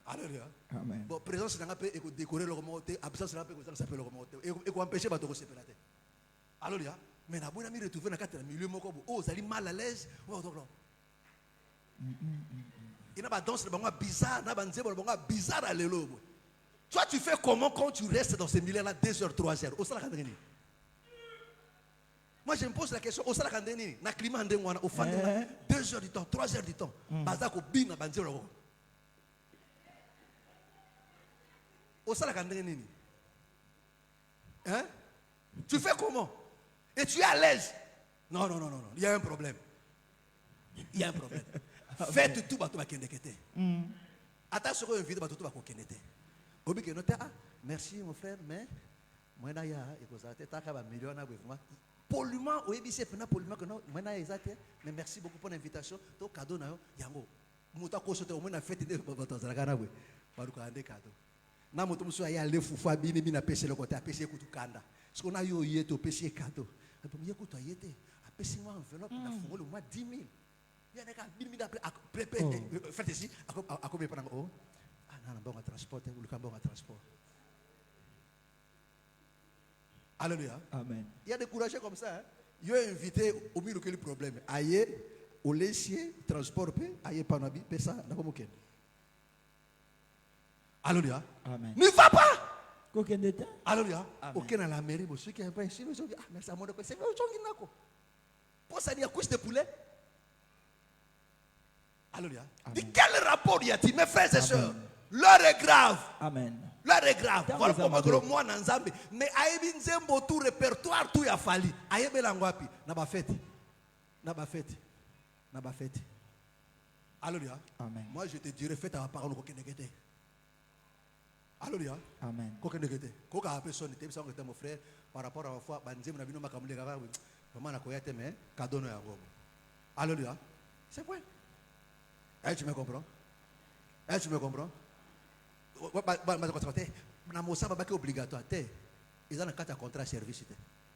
alléluia. Amen. Bon, présence n'a pas décorer le remonter, absence n'a pas s'appelle le remonter. Et empêcher de se séparer. Alléluia. Mais na bonne ami retrouver dans quatre milieu moko oh ça mal à l'aise. Il n'a pas danse bizarre, n'a pas bizarre à l'élo. Toi tu fais comment quand tu restes dans ces milieux-là 2 heures, 3 heures? Au salaire kandeni. Moi je me pose la question au salaire kandeni, na climat ndenge wana au fond 2 heures du temps, 3 heures du temps. Bazako bina banzelo. Au salaire kandeni. Hein? Tu fais comment? Et tu es à l'aise? Non, non, non, non, il y a un problème. Il y a un problème. Faites tout, bateau va kendekete. Attends, ce qu'on invite, bateau va kendekete. Obi kenote, ah, merci mon frère, mais moi na ya, ekozate, taka ba million na bwema. Polluement, au EBC, pena polluement que non, moi na ezate, mais merci beaucoup pour l'invitation. To cadeau na yo, yango. Muta ko sote omona fête de batozalaka na bwe. Baluka ande cadeau. Na moto muso ya le fufu abini bina pese le côté apese kutu kanda. Ce qu'on a yo yeto pese cadeau. Ye kutu yete apese moi enveloppe na fungolo moi 10 000. Ya neka bini d'après prépare faites ici à combien prendre oh. Ah non bon transport ou le bon transport. Alléluia. Amen. Il y a des courageux comme ça. Hein? Ils ont invité au milieu de problème. Aïe, au laisier, transport, aïe, panabi, pesa, n'a pas moqué. Alléluia. Amen. Ne va pas. Alléluia. Aucun à la mairie, ceux qui ont pas ici, ils ont dit, ah, merci à mon c'est vrai, ils ont dit, pour ça, il y a couche de poulet. Alléluia. De quel rapport y a-t-il, mes frères et sœurs? L'heure est grave. Amen. L'heure est grave. Voilà pourquoi moi Nanzambe. Mais aïe nzembo tout répertoire tout ya fali. Aïe belangwapi. Naba fête. Naba fête. Naba fête. Alléluia. Amen. Moi je te dirais fête à la parole koke negete. Alléluia. Amen. Koke negete. Koka personne te bisa ngete mon frère par rapport à la foi banzem na bino makamule kaka. Maman na koyate mais cadeau no ya ngomo. Alléluia. C'est vrai. Est-ce que tu me comprends? Est-ce que tu me comprends? Na mosaba baki obligatoire te ils ont un contrat service te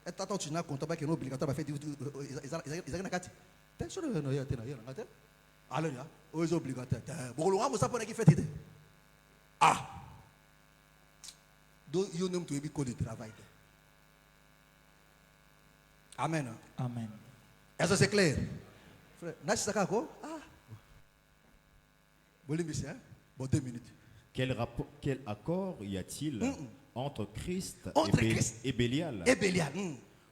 et tant tu n'as contrat baki obligatoire ba fait ils ont na kati te so no ya te na ya ngate alléluia aux obligataires bon lo mosaba pona ki fait te ah do you know to be code de travail amen amen est-ce que c'est clair frère na saka ko ah bolimi hein bon 2 minutes. Quel accord y a-t-il entre Christ et Bélial? Et Bélial.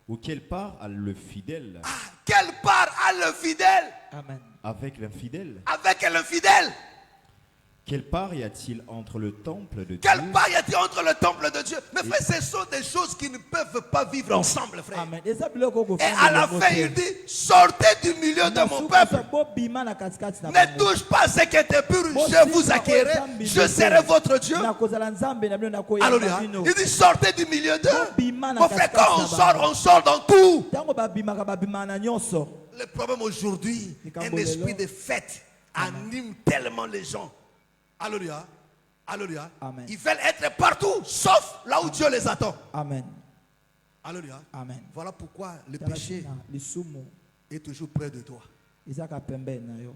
Ou quelle part a le fidèle? Ah, quelle part a le fidèle? Amen. Avec l'infidèle? Avec l'infidèle. Quelle part y a-t-il entre le temple de Dieu? Quelle part y a-t-il entre le temple de Dieu? Mais frère, ce sont des choses qui ne peuvent pas vivre ensemble, frère. Amen. Et à la fin, il dit, sortez du milieu de mon peuple. Ne touche pas ce qui était pur, je vous acquérai, je serai votre Dieu. Alléluia. Il dit, sortez du milieu d'eux. Mon frère, quand on sort dans tout. Le problème aujourd'hui, un esprit de fête anime tellement les gens. Alléluia. Alléluia. Amen. Ils veulent être partout, sauf là où Dieu les attend. Amen. Alléluia. Amen. Voilà pourquoi le péché est toujours près de toi.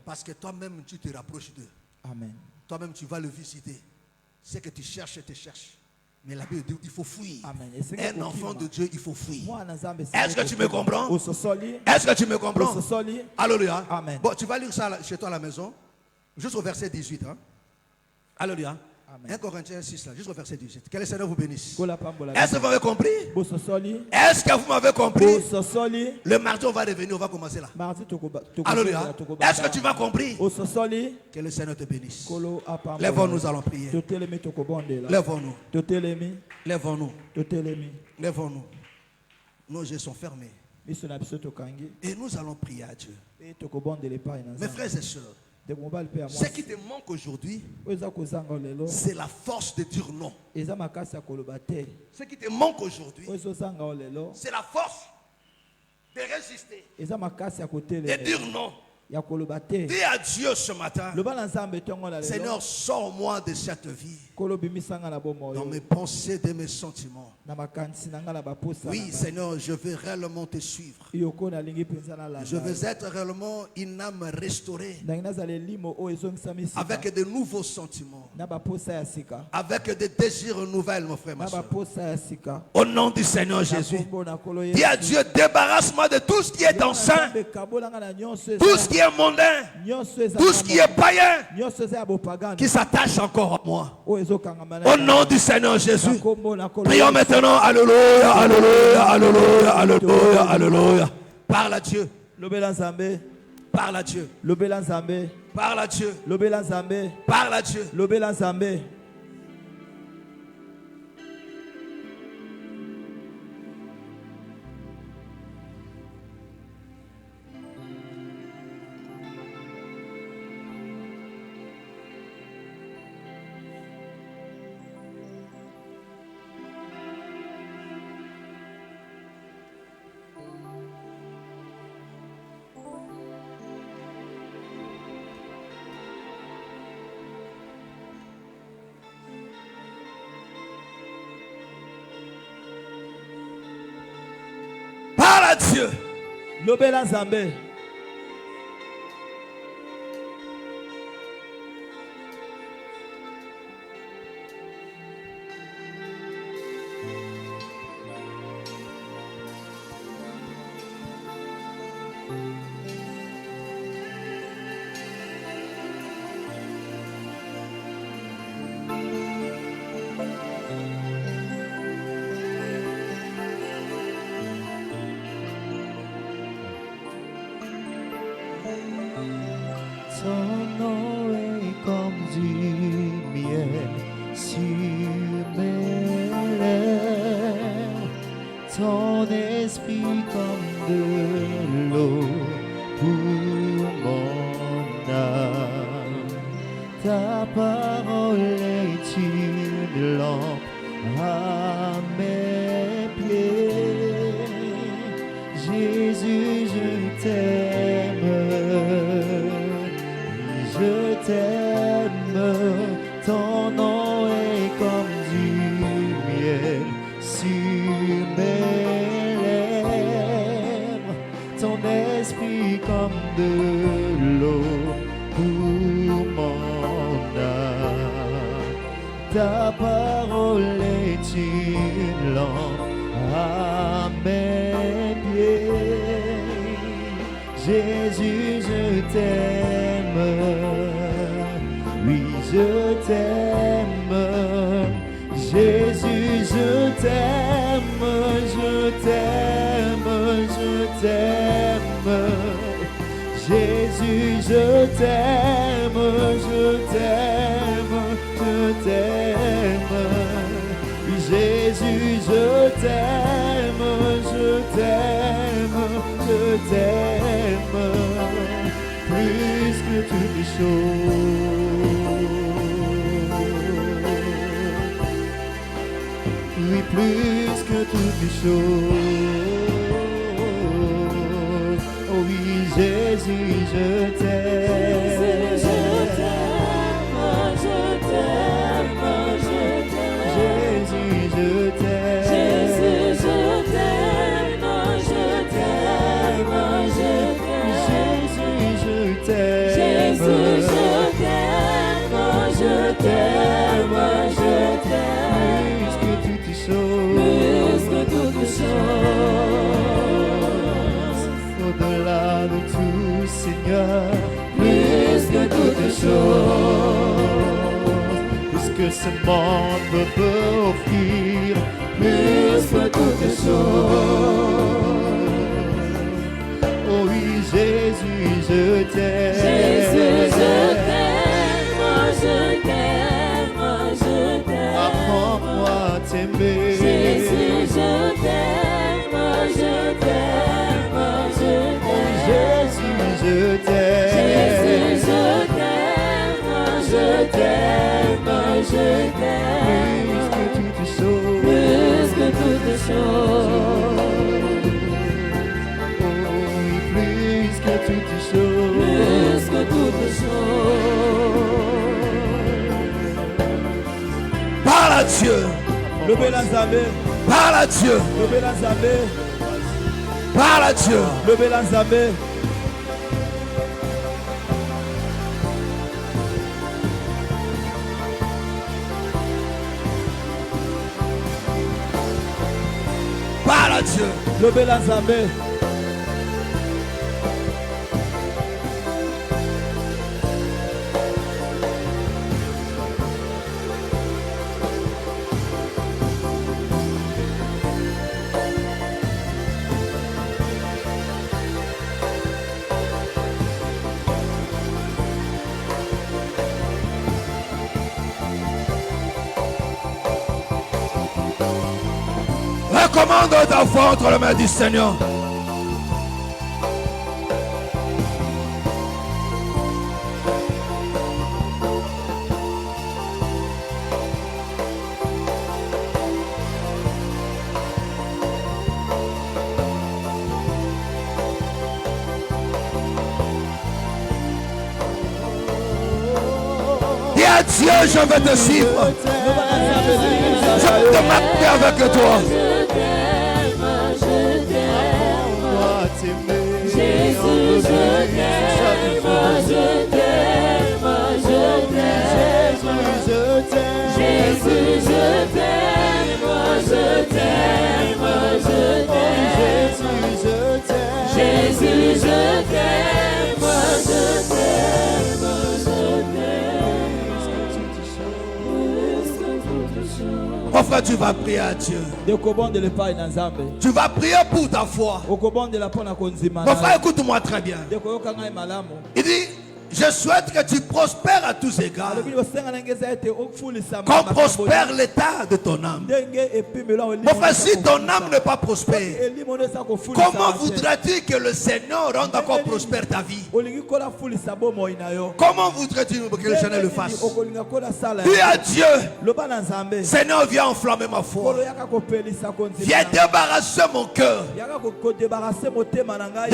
Parce que toi-même, tu te rapproches d'eux. Amen. Toi-même, tu vas le visiter. Ce que tu cherches, te cherche. Mais la Bible dit il faut fuir. Amen. Un enfant de Dieu, il faut fuir. Est-ce que tu me comprends? Est-ce que tu me comprends? Alléluia. Amen. Bon, tu vas lire ça chez toi à la maison. Juste au verset 18. Hein? Alléluia. Amen. 1 Corinthiens 6, là, juste au verset 18. Que le Seigneur vous bénisse. Est-ce que vous m'avez compris? Est-ce que vous m'avez compris? Le mardi, on va revenir, on va commencer là. Alléluia. Est-ce que tu m'as compris? Que le Seigneur te bénisse. Lève-nous, nous allons prier. Lève-nous. Lève-nous. Lève-nous. Nos yeux sont fermés. Et nous allons prier à Dieu. Mes frères et sœurs, ce qui te manque aujourd'hui, c'est la force de dire non. Ce qui te manque aujourd'hui, c'est la force de résister, de dire non. Dis à Dieu ce matin, Seigneur, sors-moi de cette vie, dans mes pensées, de mes sentiments. Oui, Seigneur, je veux réellement te suivre. Je veux être réellement une âme restaurée, avec de nouveaux sentiments, avec des désirs nouvelles, mon frère, ma soeur. Au nom du Seigneur Jésus, dis à Dieu, débarrasse-moi de tout ce qui est enceint, tout ce qui est mondain, tout ce qui est païen, qui s'attache encore à moi. Au nom du Seigneur Jésus, prions maintenant. Alléluia, alléluia, alléluia, alléluia, alléluia. Parle à Dieu. Parle à Dieu. Parle à Dieu. Parle à Dieu. Lobela Nzambe. Ton nom est comme du miel sur mes lèvres, ton esprit comme de l'eau pour mon âme. Ta parole est une lampe à mes pieds. Jésus, je t'aime. Je t'aime, ton nom est comme du miel sur mes lèvres, ton esprit comme de l'eau pour mon âme. Ta parole est une lampe à mes pieds. Jésus, je t'aime, oui, je t'aime. Jésus, je t'aime, je t'aime, je t'aime. Jésus, je t'aime, je t'aime, je t'aime. Jésus, je t'aime, je t'aime, je t'aime, plus que toutes les choses. Oui, plus que toutes les choses. Oh oui, Jésus, je t'aime. Jésus, je t'aime, je t'aime, je t'aime. Jésus, je t'aime. Jésus, je t'aime, je t'aime, je t'aime. Jésus, je t'aime. Jésus, je t'aime, je t'aime, je t'aime. Plus que toutes les choses. Plus que toutes choses. Au-delà de tout, Seigneur. Plus que toutes choses. Plus que ce monde peut offrir. Plus que toutes choses. Oh oui, Jésus, je t'aime. Jésus, je t'aime, je t'aime, je t'aime. Apprends-moi à t'aimer. Jésus, je t'aime, je t'aime, je t'aime. Jésus, je t'aime. Jésus, je t'aime, je t'aime, je t'aime. Plus que toutes les choses. Plus que toutes choses. Oh oui, plus que toutes les choses. Plus que toutes choses. Parle à Dieu. Lobela Nzambe. Parle à Dieu. Lobela Nzambe. Parle à Dieu. Lobela Nzambe. Parle à Dieu. Lobela Nzambe. Recommande ta foi entre les mains du Seigneur. Dis à Dieu, je vais te suivre. Je vais te marquer avec toi. Je t'aime, je t'aime. Apprends-moi à t'aimer. Mon frère, tu vas prier à Dieu. Tu vas prier pour ta foi. Mon frère, écoute-moi très bien. Il dit, je souhaite que tu prospères à tous égards, qu'on prospère l'état de ton âme. Mon frère, si ton âme n'est pas prospère, comment voudrais-tu que le Seigneur rende encore prospère ta vie? Comment voudrais-tu que le Seigneur le fasse? Dis à Dieu, Seigneur, viens enflammer ma foi. Viens débarrasser mon cœur de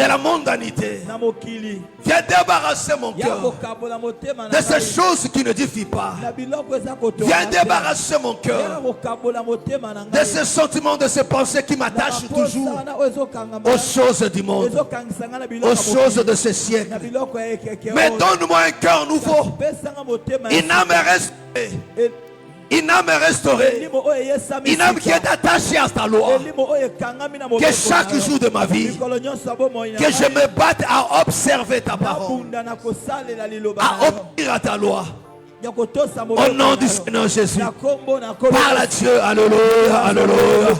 la mondanité. Viens débarrasser mon cœur de ces choses qui ne édifient pas. Viens débarrasser mon cœur de ces sentiments, de ces pensées qui m'attachent toujours aux choses du monde, aux choses de ce siècle. Mais donne-moi un cœur nouveau, une âme restaurée, une âme restaurée, une âme qui est attachée à ta loi. Que chaque jour de ma vie, que je me batte à observer ta parole, à obéir à ta loi. Au nom du Seigneur Jésus, parle à Dieu, alléluia, alléluia.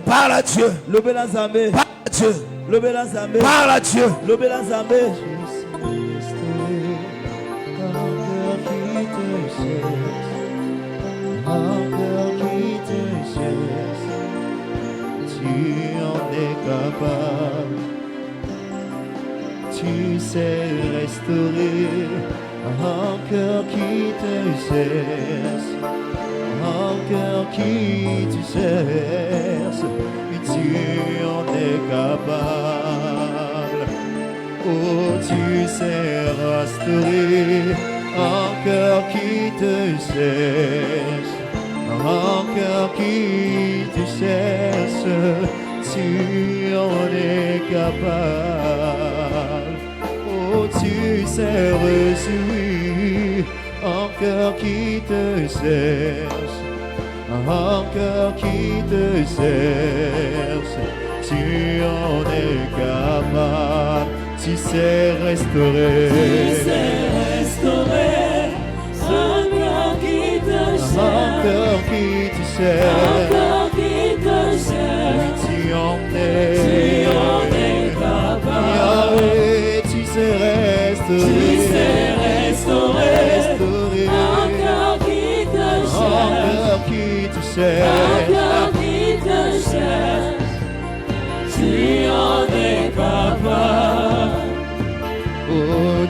Parle à Dieu, parle à Dieu, parle à Dieu. Un cœur qui te cherche, tu en es capable, tu sais restaurer. Un cœur qui te cherche, un cœur qui te cherche, tu en es capable. Oh, tu sais restaurer. Un cœur qui te cherche, un cœur qui te cherche, tu en es capable. Oh, tu sais réjouir. Un cœur qui te cherche, un cœur qui te cherche, tu en es capable. Tu sais restaurer. Tu sais restaurer. Un cœur qui te cherche. Un cœur qui te cherche. Un cœur qui te cherche. Oui, tu en es capable. Yahweh, tu sais restaurer. Tu sais restaurer. Un cœur qui te cherche. Un cœur qui te cherche. Un cœur qui te cherche. Tu en es capable. Oh,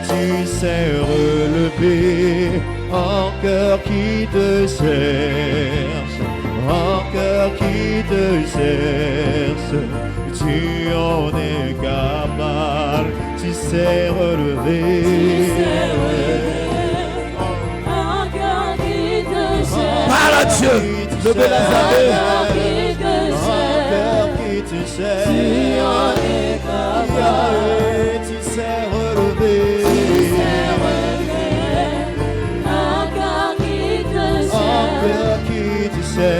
tu sais relever un cœur qui te cherche, un cœur qui te cherche, tu en es capable, tu sais relever. Tu sais relever un cœur qui te cherche. Parle à Dieu, levez la Un cœur qui te cherche. Un cœur qui te cherche. Tu en es capable. Tu sais relever. Tu sais relever un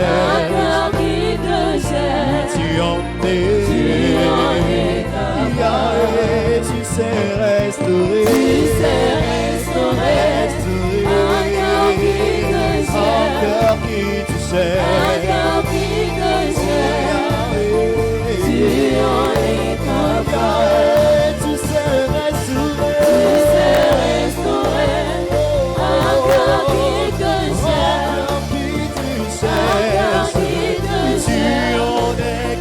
cœur qui te cherche. Un cœur qui te cherche. Un cœur qui te cherche. Tu en es capable. Yahweh, tu sais restaurer. Tu sais restaurer un cœur qui te cherche. Un cœur qui te cherche. Un cœur qui te cherche. Tu en es capable. Yahweh, tu sais restaurer. Tu sais restaurer un cœur qui te cherche. Un cœur qui te Un cœur cherche. qui te Tu cherche. en es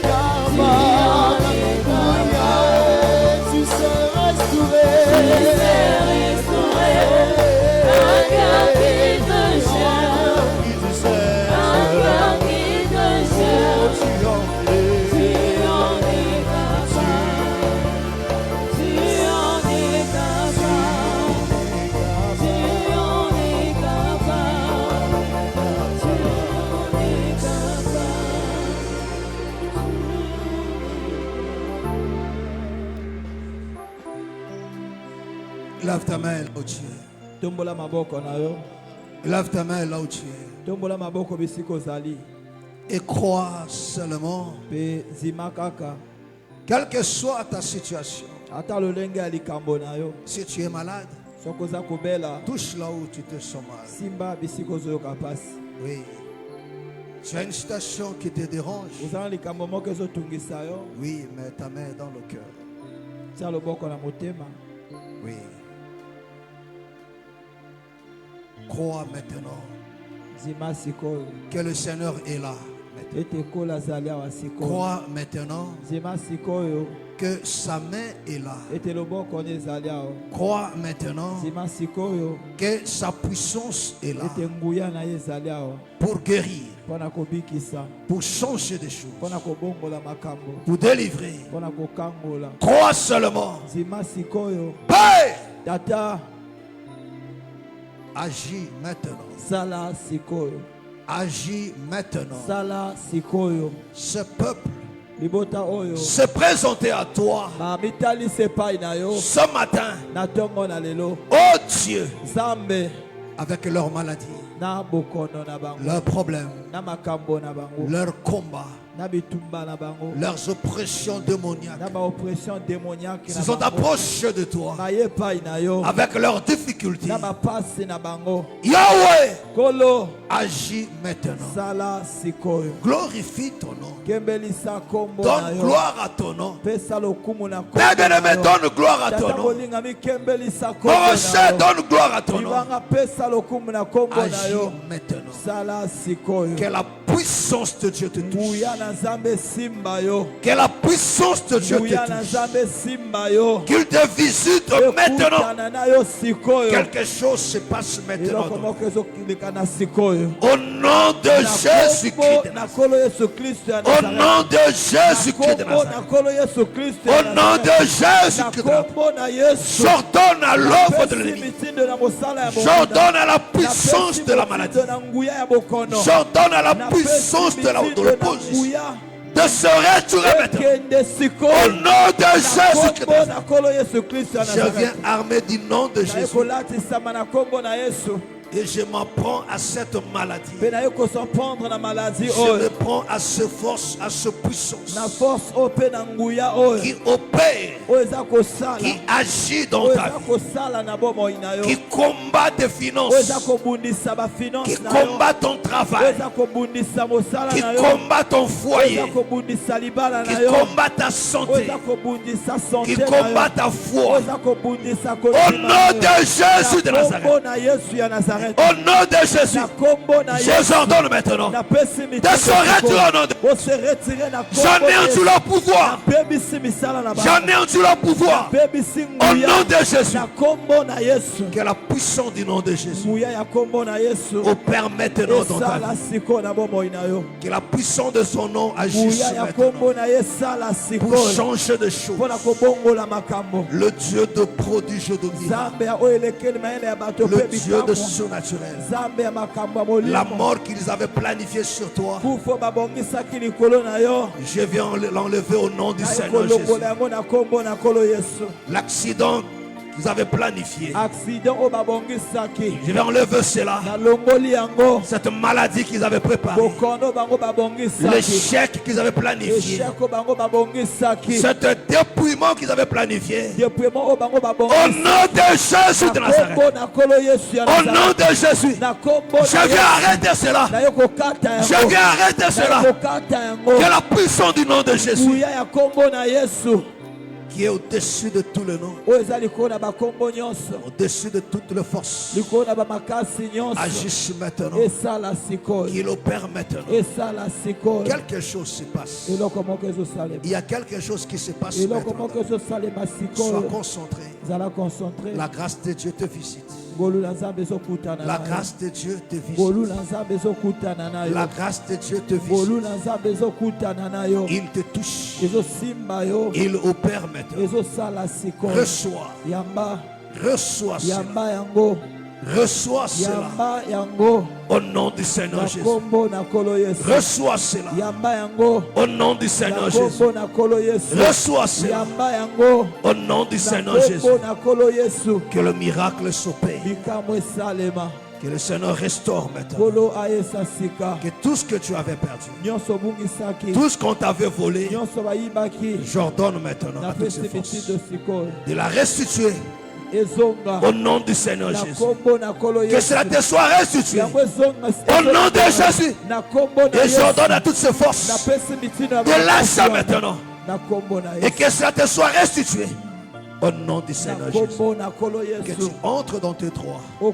capable. Yahweh, tu sais restaurer. Tu sais restaurer un cœur qui te cherche. Qui te cherche. Un cœur qui Lève ta main là où tu es. Tombola maboko na yo. Lève ta main là où tu es. Tombola maboko bisiko zali. Et crois seulement. Pe zimakaka. Quelle que soit ta situation. Ata lolenge alikambo na yo. Si tu es malade. Sokoza kobela. Touche là où tu te sens mal. Simba bisiko zo kapasi. Oui. Tu as une situation qui te dérange. Oui, mais ta main est dans le cœur. Oui. Crois maintenant que le Seigneur est là. Crois maintenant que sa main est là. Crois maintenant que sa puissance est là pour guérir, pour changer des choses, pour délivrer. Crois seulement. Père, agis maintenant. Agis maintenant. Ce peuple se présenter à toi ce matin. Oh Dieu, avec leurs maladies, leurs problèmes, leurs combats, leurs oppressions démoniaques, se sont approchés de toi avec leurs difficultés. Yahweh, agis maintenant. Glorifie ton nom. Donne gloire à ton nom. Père bien-aimé, donne gloire à ton nom. Mon rocher, donne gloire à ton nom. Agis maintenant. Que la puissance de Dieu te touche. Que la puissance de Dieu te touche. Qu'il te visite maintenant. Quelque chose se passe maintenant. Au nom de Jésus-Christ. Au nom de Jésus-Christ de Nazareth. Au nom de Jésus-Christ. J'ordonne à l'œuvre de l'ennemi. J'ordonne à la puissance de la maladie. J'ordonne à la puissance de l'opposition de se retirer maintenant. Au nom de Jésus-Christ. Je viens armé du nom de Jésus. Et je m'en prends à cette maladie. Je me prends à cette force, à cette puissance qui opère, qui agit dans ta vie, qui combat tes finances, qui combat ton travail, qui combat ton foyer, qui combat ta santé, qui combat ta foi. Au nom de Jésus de Nazareth. Au nom de Jésus, je ordonne maintenant de se retirer au nom de Jésus. J'en ai en tout le pouvoir. J'en ai en tout le pouvoir. Au nom de Jésus. Que la puissance du nom de Jésus opère maintenant dans ta vie. Que la puissance de son nom agisse maintenant pour changer de choses. Le Dieu de prodiges de miracles. Le Dieu de surnaturel. La mort qu'ils avaient planifiée sur toi, je viens l'enlever au nom du Seigneur Jésus. L'accident vous avez planifié, je vais enlever cela. Cette maladie qu'ils avaient préparée, l'échec qu'ils avaient planifié, ce dépouillement qu'ils avaient planifié, au nom de Jésus de Nazareth, au nom de Jésus, je vais arrêter cela. Je vais arrêter cela. Que la puissance du nom de Jésus, qui est au-dessus de tout le nom, au-dessus de toutes les forces, agisse maintenant, qu'il opère maintenant. Quelque chose se passe. Il y a quelque chose qui se passe maintenant. Sois concentré. La grâce de Dieu te visite. La grâce de Dieu te visite. La grâce de Dieu te visite. Il te touche. Il opère maintenant. Reçois. Reçois cela. Reçois cela. Au nom du Seigneur Jésus. Reçois cela. Au nom du Seigneur Jésus. Reçois cela. Au nom du Seigneur Jésus. Que le miracle s'opère. Que le Seigneur restaure maintenant. Que tout ce que tu avais perdu, tout ce qu'on t'avait volé, j'ordonne maintenant à toutes ces forces de la restituer. Au nom du Seigneur Jésus. Que cela te soit restitué. Au nom de Jésus. Et j'ordonne à toutes ces forces de lâcher maintenant. Et que cela te soit restitué. Au nom du Seigneur Jésus. Que tu entres dans tes droits. Au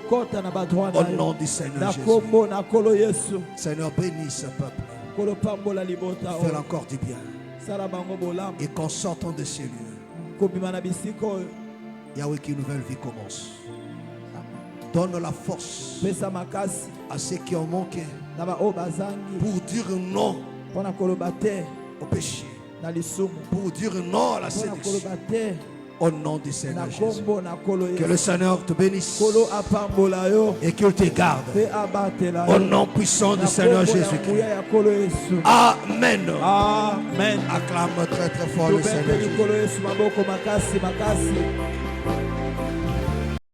nom du Seigneur Jésus. Seigneur, bénis ce peuple. Fais encore du bien. Et qu'en sortant de ces lieux, Yahweh, qu'une nouvelle vie commence. Donne la force à ceux qui ont manqué pour dire non au péché, pour dire non à la séduction. Au nom du Seigneur Jésus. Que le Seigneur te bénisse et qu'il te garde. Au nom puissant du Seigneur Jésus-Christ. Amen. Amen. Acclame très très fort le Seigneur Jésus.